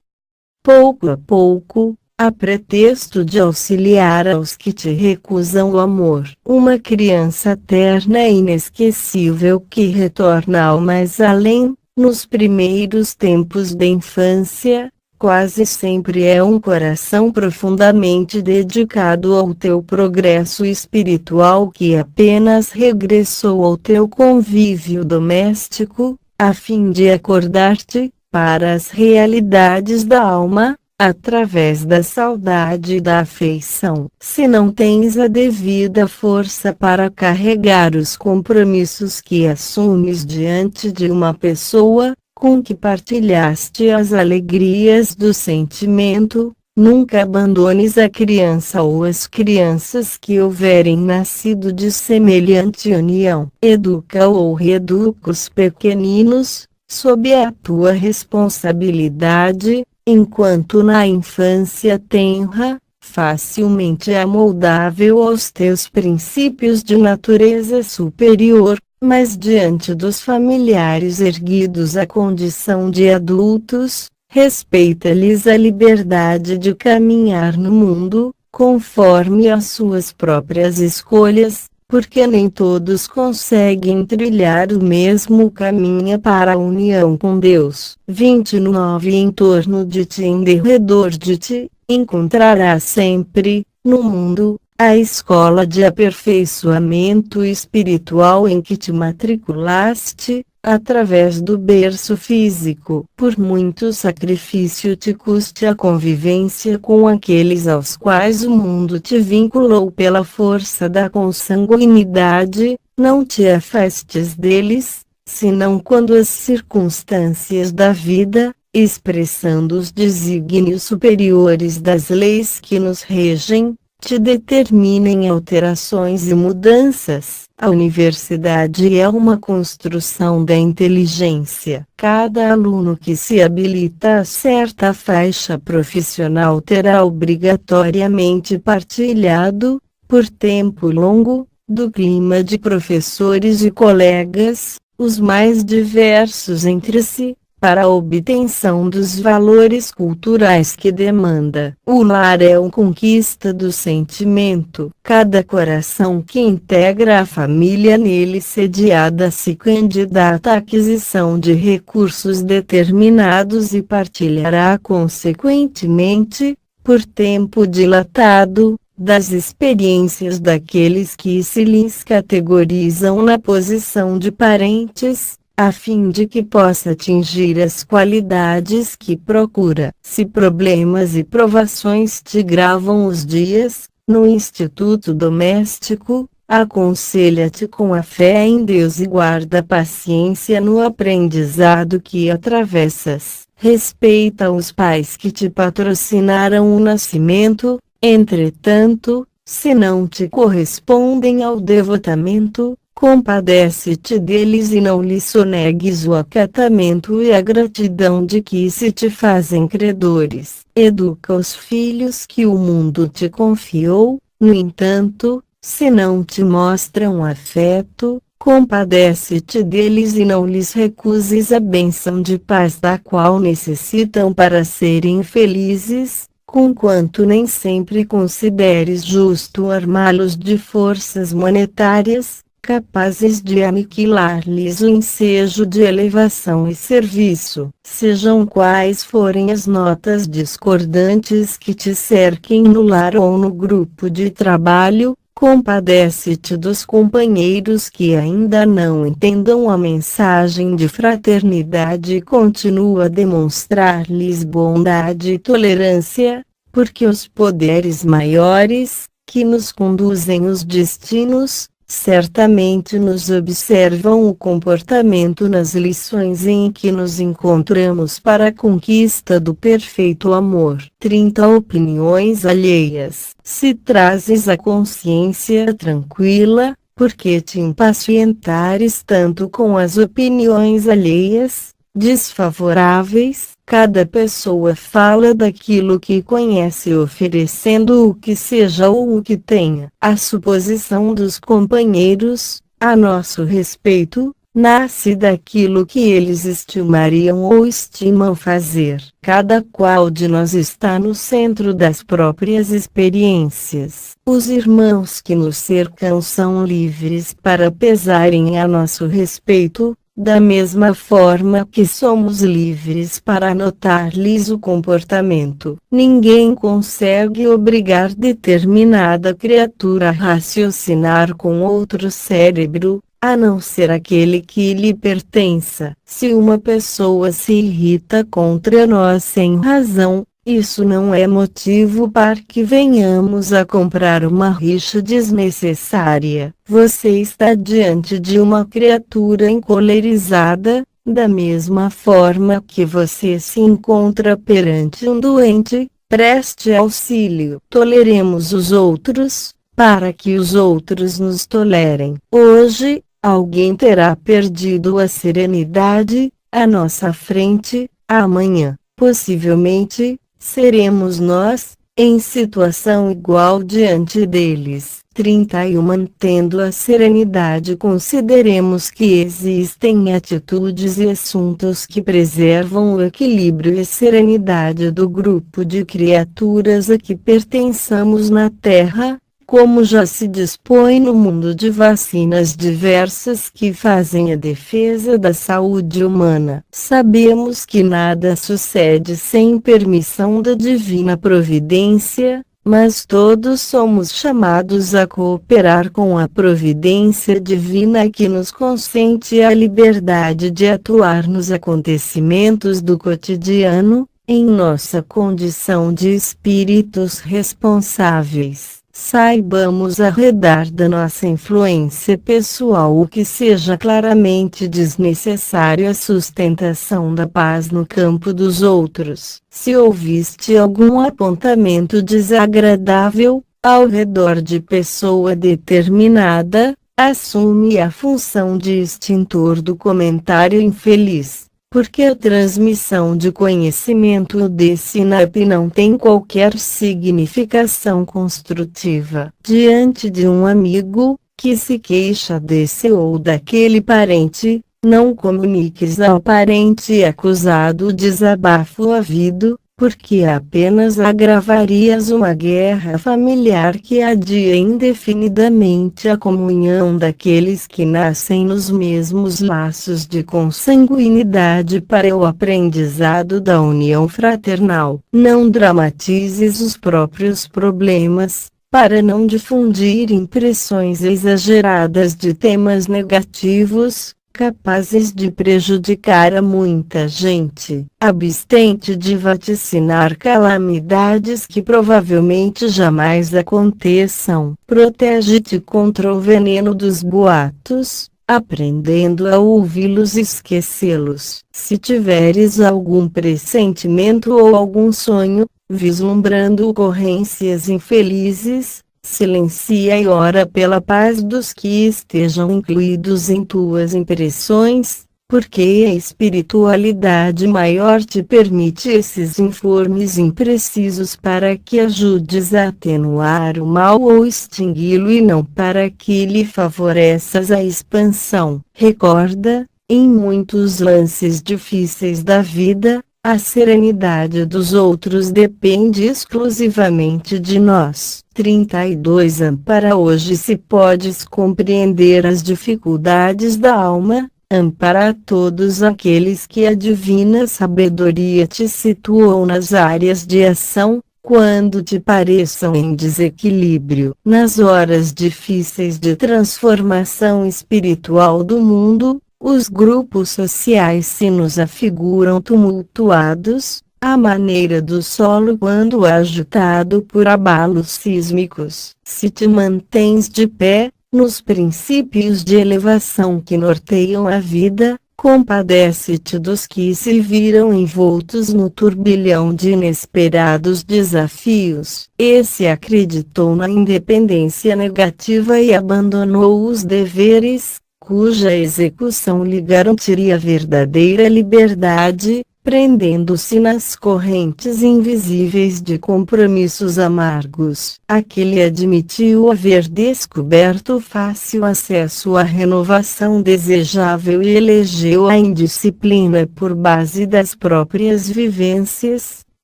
A: Pouco a pouco, a pretexto de auxiliar aos que te recusam o amor. Uma criança terna e inesquecível que retorna ao mais além, nos primeiros tempos da infância, quase sempre é um coração profundamente dedicado ao teu progresso espiritual que apenas regressou ao teu convívio doméstico, a fim de acordar-te para as realidades da alma, através da saudade e da afeição. Se não tens a devida força para carregar os compromissos que assumes diante de uma pessoa, com que partilhaste as alegrias do sentimento, nunca abandones a criança ou as crianças que houverem nascido de semelhante união. Educa ou reeduca os pequeninos, sob a tua responsabilidade, enquanto na infância tenra, facilmente amoldável aos teus princípios de natureza superior, mas diante dos familiares erguidos à condição de adultos, respeita-lhes a liberdade de caminhar no mundo, conforme as suas próprias escolhas, porque nem todos conseguem trilhar o mesmo caminho para a união com Deus. 29 Em torno de ti, em derredor de ti, encontrarás sempre, no mundo, a escola de aperfeiçoamento espiritual em que te matriculaste, através do berço físico. Por muito sacrifício te custe a convivência com aqueles aos quais o mundo te vinculou pela força da consanguinidade, não te afastes deles, senão quando as circunstâncias da vida, expressando os desígnios superiores das leis que nos regem, te determinem alterações e mudanças. A universidade é uma construção da inteligência. Cada aluno que se habilita a certa faixa profissional terá obrigatoriamente partilhado, por tempo longo, do clima de professores e colegas, os mais diversos entre si, para a obtenção dos valores culturais que demanda. O lar é uma conquista do sentimento. Cada coração que integra a família nele sediada se candidata à aquisição de recursos determinados e partilhará consequentemente, por tempo dilatado, das experiências daqueles que se lhes categorizam na posição de parentes, a fim de que possa atingir as qualidades que procura. Se problemas e provações te gravam os dias, no instituto doméstico, aconselha-te com a fé em Deus e guarda paciência no aprendizado que atravessas. Respeita os pais que te patrocinaram o nascimento, entretanto, se não te correspondem ao devotamento, compadece-te deles e não lhes sonegues o acatamento e a gratidão de que se te fazem credores. Educa os filhos que o mundo te confiou, no entanto, se não te mostram afeto, compadece-te deles e não lhes recuses a bênção de paz da qual necessitam para serem felizes, conquanto nem sempre consideres justo armá-los de forças monetárias, capazes de aniquilar-lhes o ensejo de elevação e serviço. Sejam quais forem as notas discordantes que te cerquem no lar ou no grupo de trabalho, compadece-te dos companheiros que ainda não entendam a mensagem de fraternidade e continua a demonstrar-lhes bondade e tolerância, porque os poderes maiores, que nos conduzem os destinos, certamente nos observam o comportamento nas lições em que nos encontramos para a conquista do perfeito amor. 30 Opiniões alheias. Se trazes a consciência tranquila, por que te impacientares tanto com as opiniões alheias? desfavoráveis. Cada pessoa fala daquilo que conhece, oferecendo o que seja ou o que tenha. A suposição dos companheiros, a nosso respeito, nasce daquilo que eles estimariam ou estimam fazer. Cada qual de nós está no centro das próprias experiências. Os irmãos que nos cercam são livres para pesarem a nosso respeito, da mesma forma que somos livres para anotar-lhes o comportamento. Ninguém consegue obrigar determinada criatura a raciocinar com outro cérebro, a não ser aquele que lhe pertença. Se uma pessoa se irrita contra nós sem razão, isso não é motivo para que venhamos a comprar uma rixa desnecessária. Você está diante de uma criatura encolerizada, da mesma forma que você se encontra perante um doente. Preste auxílio. Toleremos os outros, para que os outros nos tolerem. Hoje, alguém terá perdido a serenidade, à nossa frente. Amanhã, possivelmente, seremos nós, em situação igual diante deles. 31 Mantendo a serenidade, consideremos que existem atitudes e assuntos que preservam o equilíbrio e serenidade do grupo de criaturas a que pertençamos na Terra, como já se dispõe no mundo de vacinas diversas que fazem a defesa da saúde humana. Sabemos que nada sucede sem permissão da divina providência, mas todos somos chamados a cooperar com a providência divina que nos consente a liberdade de atuar nos acontecimentos do cotidiano, em nossa condição de espíritos responsáveis. Saibamos arredar da nossa influência pessoal o que seja claramente desnecessário à sustentação da paz no campo dos outros. Se ouviste algum apontamento desagradável, ao redor de pessoa determinada, assume a função de extintor do comentário infeliz. Porque a transmissão de conhecimento de sinape não tem qualquer significação construtiva. Diante de um amigo, que se queixa desse ou daquele parente, não comuniques ao parente acusado o desabafo havido, porque apenas agravarias uma guerra familiar que adia indefinidamente a comunhão daqueles que nascem nos mesmos laços de consanguinidade para o aprendizado da união fraternal. Não dramatizes os próprios problemas, para não difundir impressões exageradas de temas negativos, capazes de prejudicar a muita gente. Abstente de vaticinar calamidades que provavelmente jamais aconteçam. Protege-te contra o veneno dos boatos, aprendendo a ouvi-los e esquecê-los. Se tiveres algum pressentimento ou algum sonho, vislumbrando ocorrências infelizes, silencia e ora pela paz dos que estejam incluídos em tuas impressões, porque a espiritualidade maior te permite esses informes imprecisos para que ajudes a atenuar o mal ou extingui-lo e não para que lhe favoreças a expansão. Recorda, em muitos lances difíceis da vida, a serenidade dos outros depende exclusivamente de nós. 32 Ampara hoje se podes compreender as dificuldades da alma, ampara a todos aqueles que a divina sabedoria te situou nas áreas de ação, quando te pareçam em desequilíbrio. Nas horas difíceis de transformação espiritual do mundo, os grupos sociais se nos afiguram tumultuados, à maneira do solo quando agitado por abalos sísmicos. Se te mantens de pé, nos princípios de elevação que norteiam a vida, compadece-te dos que se viram envoltos no turbilhão de inesperados desafios. Esse acreditou na independência negativa e abandonou os deveres, cuja execução lhe garantiria verdadeira liberdade, prendendo-se nas correntes invisíveis de compromissos amargos. Aquele admitiu haver descoberto fácil acesso à renovação desejável e elegeu a indisciplina por base das próprias vivências,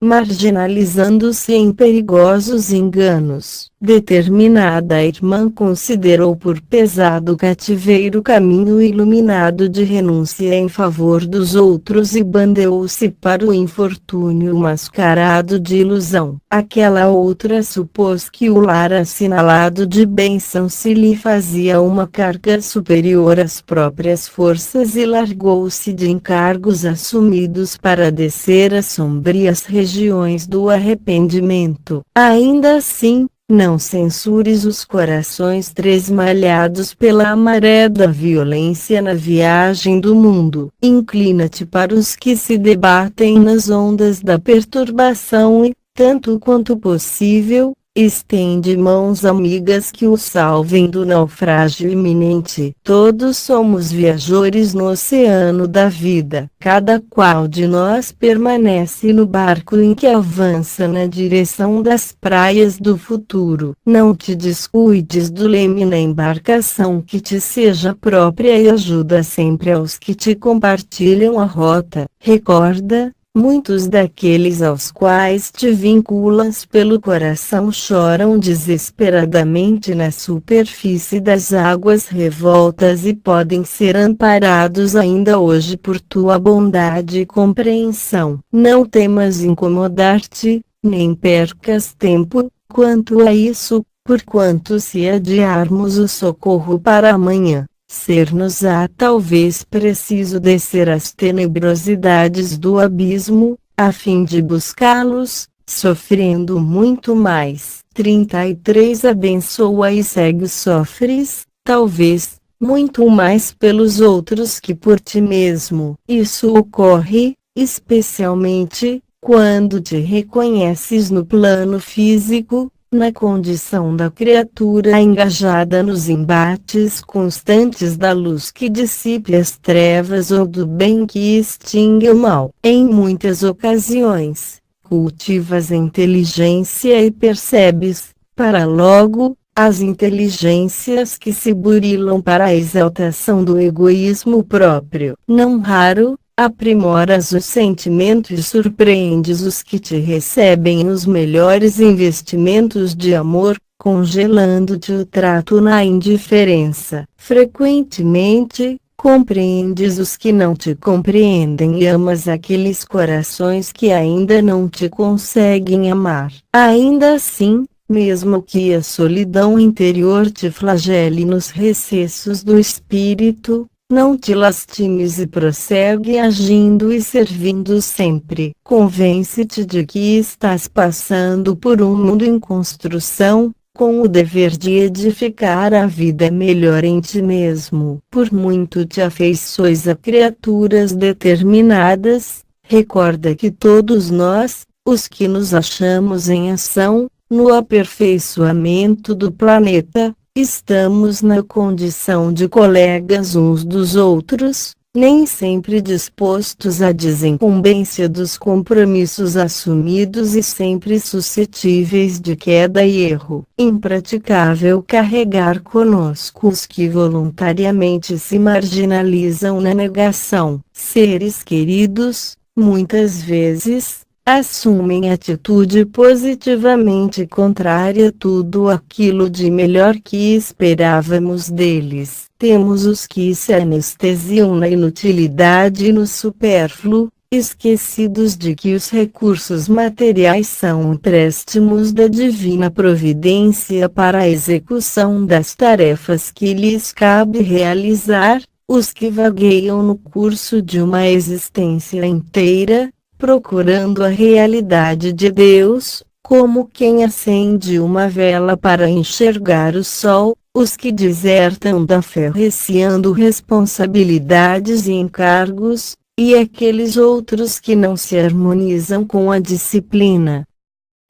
A: marginalizando-se em perigosos enganos. Determinada irmã considerou por pesado cativeiro o caminho iluminado de renúncia em favor dos outros e bandeou-se para o infortúnio mascarado de ilusão. Aquela outra supôs que o lar assinalado de bênção se lhe fazia uma carga superior às próprias forças e largou-se de encargos assumidos para descer às sombrias regiões do arrependimento. Ainda assim, não censures os corações tresmalhados pela maré da violência na viagem do mundo. Inclina-te para os que se debatem nas ondas da perturbação e, tanto quanto possível, estende mãos amigas que o salvem do naufrágio iminente. Todos somos viajores no oceano da vida. Cada qual de nós permanece no barco em que avança na direção das praias do futuro. Não te descuides do leme na embarcação que te seja própria e ajuda sempre aos que te compartilham a rota. Recorda, muitos daqueles aos quais te vinculas pelo coração choram desesperadamente na superfície das águas revoltas e podem ser amparados ainda hoje por tua bondade e compreensão. Não temas incomodar-te, nem percas tempo, quanto a isso, porquanto se adiarmos o socorro para amanhã, ser-nos-á talvez preciso descer às tenebrosidades do abismo, a fim de buscá-los, sofrendo muito mais. 33 Abençoa e segue sofres, talvez, muito mais pelos outros que por ti mesmo. Isso ocorre, especialmente, quando te reconheces no plano físico, na condição da criatura engajada nos embates constantes da luz que dissipe as trevas ou do bem que extingue o mal. Em muitas ocasiões, cultivas a inteligência e percebes, para logo, as inteligências que se burilam para a exaltação do egoísmo próprio. Não raro, aprimoras o sentimento e surpreendes os que te recebem os melhores investimentos de amor, congelando-te o trato na indiferença. Frequentemente, compreendes os que não te compreendem e amas aqueles corações que ainda não te conseguem amar. Ainda assim, mesmo que a solidão interior te flagele nos recessos do espírito, não te lastimes e prossegue agindo e servindo sempre. Convence-te de que estás passando por um mundo em construção, com o dever de edificar a vida melhor em ti mesmo. Por muito te afeiçoes a criaturas determinadas, recorda que todos nós, os que nos achamos em ação, no aperfeiçoamento do planeta, estamos na condição de colegas uns dos outros, nem sempre dispostos à desincumbência dos compromissos assumidos e sempre suscetíveis de queda e erro. Impraticável carregar conosco os que voluntariamente se marginalizam na negação. Seres queridos, muitas vezes, assumem atitude positivamente contrária a tudo aquilo de melhor que esperávamos deles. Temos os que se anestesiam na inutilidade e no supérfluo, esquecidos de que os recursos materiais são empréstimos da divina providência para a execução das tarefas que lhes cabe realizar, os que vagueiam no curso de uma existência inteira, procurando a realidade de Deus, como quem acende uma vela para enxergar o sol, os que desertam da fé receando responsabilidades e encargos, e aqueles outros que não se harmonizam com a disciplina.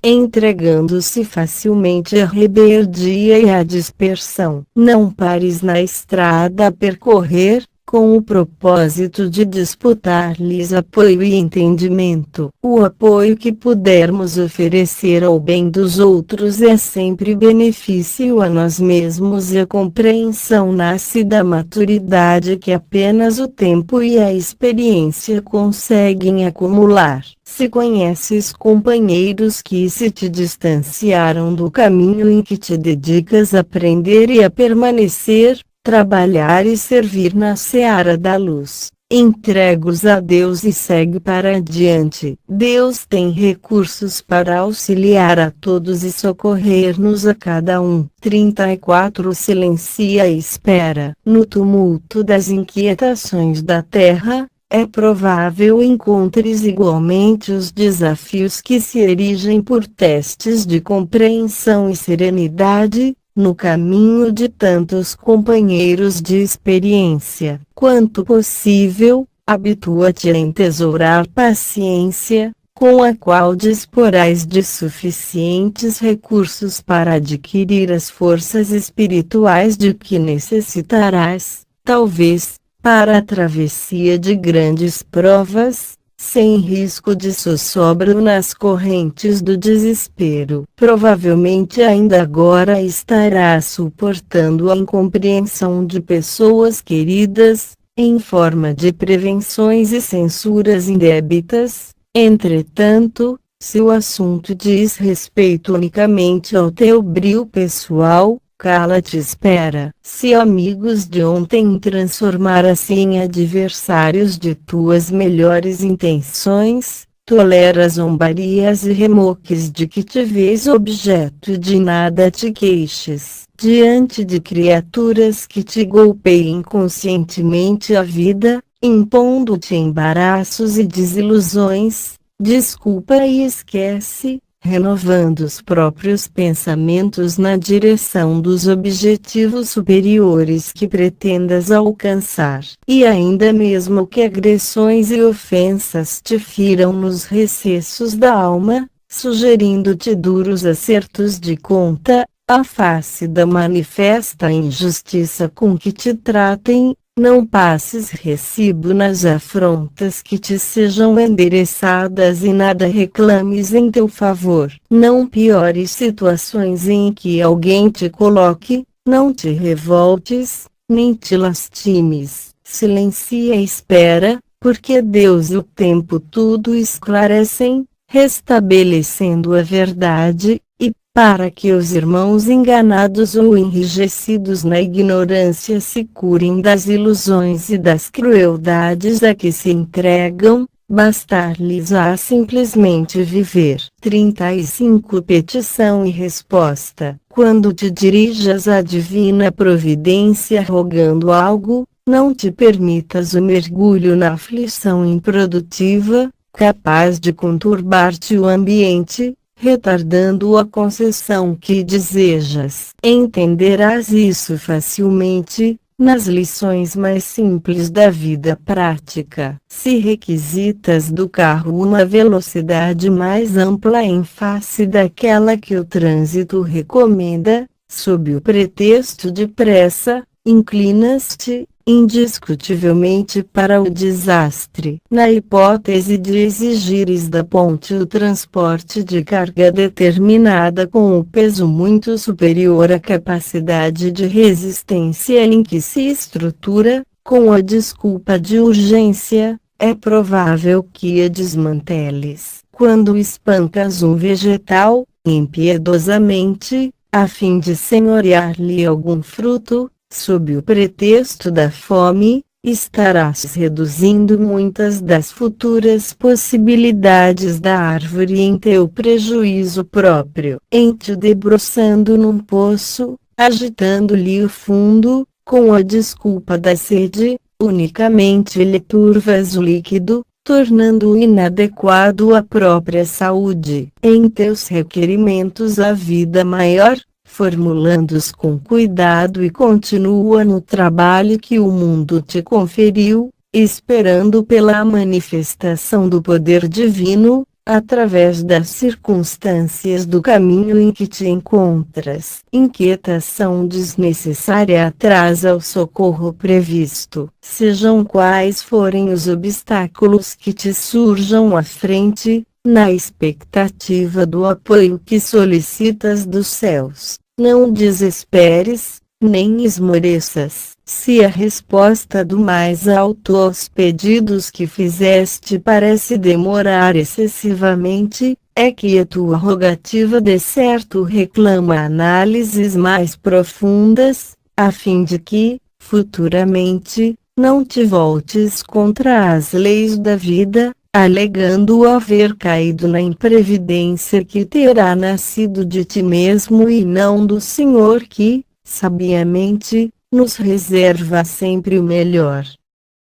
A: entregando-se facilmente à rebeldia e à dispersão. Não pares na estrada a percorrer, com o propósito de disputar-lhes apoio e entendimento. O apoio que pudermos oferecer ao bem dos outros é sempre benefício a nós mesmos, e a compreensão nasce da maturidade que apenas o tempo e a experiência conseguem acumular. Se conheces companheiros que se te distanciaram do caminho em que te dedicas a aprender e a permanecer, trabalhar e servir na seara da luz, entregue-os a Deus e segue para adiante. Deus tem recursos para auxiliar a todos e socorrer-nos a cada um. 34 Silencia e espera. No tumulto das inquietações da terra, é provável encontres igualmente os desafios que se erigem por testes de compreensão e serenidade, no caminho de tantos companheiros de experiência. Quanto possível, habitua-te a entesourar paciência, com a qual disporás de suficientes recursos para adquirir as forças espirituais de que necessitarás, talvez, para a travessia de grandes provas, sem risco de sossobro nas correntes do desespero. Provavelmente ainda agora estará suportando a incompreensão de pessoas queridas, em forma de prevenções e censuras indébitas. Entretanto, se o assunto diz respeito unicamente ao teu brio pessoal, cala-te e espera. Se amigos de ontem transformaram-se em adversários de tuas melhores intenções, tolera zombarias e remoques de que te vês objeto, de nada te queixes. Diante de criaturas que te golpeiem conscientemente a vida, impondo-te embaraços e desilusões, desculpa e esquece, renovando os próprios pensamentos na direção dos objetivos superiores que pretendas alcançar. E ainda mesmo que agressões e ofensas te firam nos recessos da alma, sugerindo-te duros acertos de conta, à face da manifesta injustiça com que te tratem, não passes recibo nas afrontas que te sejam endereçadas e nada reclames em teu favor. Não piores situações em que alguém te coloque, não te revoltes, nem te lastimes. Silencia e espera, porque Deus e o tempo tudo esclarecem, restabelecendo a verdade, e, para que os irmãos enganados ou enrijecidos na ignorância se curem das ilusões e das crueldades a que se entregam, bastar-lhes-á simplesmente viver. 35 Petição e resposta. Quando te dirijas à divina providência rogando algo, não te permitas o mergulho na aflição improdutiva, capaz de conturbar-te o ambiente, retardando a concessão que desejas. Entenderás isso facilmente, nas lições mais simples da vida prática. Se requisitas do carro uma velocidade mais ampla em face daquela que o trânsito recomenda, sob o pretexto de pressa, inclinas-te, indiscutivelmente, para o desastre. Na hipótese de exigires da ponte o transporte de carga determinada com o peso muito superior à capacidade de resistência em que se estrutura, com a desculpa de urgência, é provável que a desmanteles. Quando espancas um vegetal, impiedosamente, a fim de senhorear-lhe algum fruto, sob o pretexto da fome, estarás reduzindo muitas das futuras possibilidades da árvore em teu prejuízo próprio. Em te debruçando num poço, agitando-lhe o fundo, com a desculpa da sede, unicamente lhe turvas o líquido, tornando-o inadequado à própria saúde. Em teus requerimentos à vida maior, formulando-os com cuidado, e continua no trabalho que o mundo te conferiu, esperando pela manifestação do poder divino, através das circunstâncias do caminho em que te encontras. Inquietação desnecessária atrasa o socorro previsto. Sejam quais forem os obstáculos que te surjam à frente, na expectativa do apoio que solicitas dos céus, não desesperes, nem esmoreças. Se a resposta do mais alto aos pedidos que fizeste parece demorar excessivamente, é que a tua rogativa de certo reclama análises mais profundas, a fim de que, futuramente, não te voltes contra as leis da vida, alegando haver caído na imprevidência que terá nascido de ti mesmo e não do Senhor que, sabiamente, nos reserva sempre o melhor.